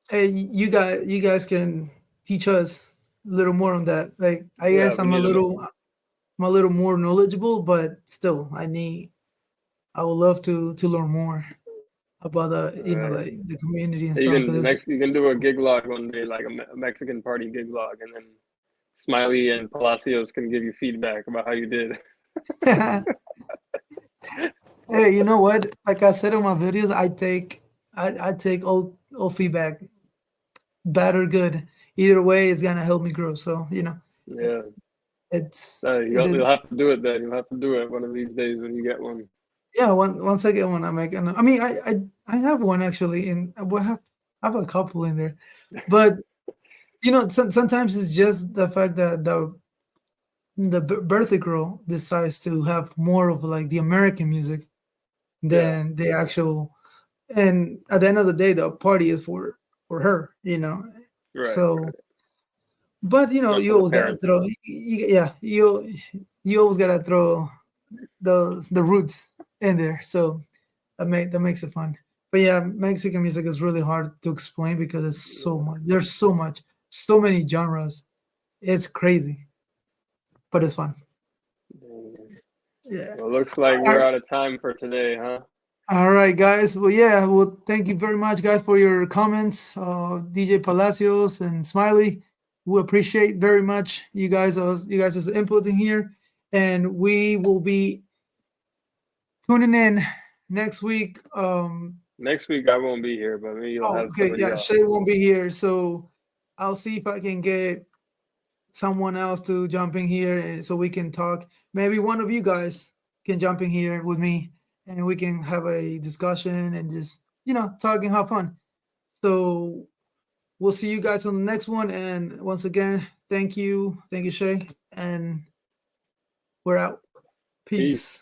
A: Hey, you guys can teach us a little more on that. Like, I
B: Yeah,
A: guess
B: we need to.
A: I'm a little more knowledgeable, but still, I would love to learn more about
B: Uh,
A: the community and
B: you
A: stuff.
B: can
A: Because
B: you can do a gig log one day, like a Mexican party gig log, and then Smiley and Palacios can give you feedback about how you did.
A: hey, you know what? Like I said in my videos, I take all feedback, bad or good. Either way, it's gonna help me grow. So
B: Yeah,
A: it
B: you'll
A: is.
B: have to do it then. You'll have to do it one of these days when you get one.
A: Yeah, once I get one, I make. And I mean, I have one actually, and I have a couple in there, but sometimes it's just the fact that the birthday girl decides to have more of like the American music
B: Yeah,
A: than the actual. And at the end of the day, the party is for her.
B: right,
A: So,
B: right.
A: but
B: Not for
A: you
B: the
A: always gotta
B: parents.
A: throw. Yeah, you always gotta throw the roots in there. So that makes it fun. But yeah, Mexican music is really hard to explain because it's so much. There's so much, so many genres. It's crazy, but it's fun. Yeah.
B: Well, looks like
A: All
B: we're
A: right,
B: out of time for today, huh?
A: all right, guys. Well, yeah. Well, thank you very much, guys, for your comments. DJ Palacios and Smiley, we appreciate very much you guys' input in here, and we will be tuning in next week.
B: Next week I won't be here, but maybe you'll
A: Oh,
B: have
A: okay.
B: somebody
A: Yeah,
B: else.
A: Shay won't be here, so I'll see if I can get someone else to jump in here so we can talk. Maybe one of you guys can jump in here with me and we can have a discussion and just, talk and have fun. So we'll see you guys on the next one. And once again, thank you. Thank you, Shay. And we're out.
B: Peace.
A: Peace.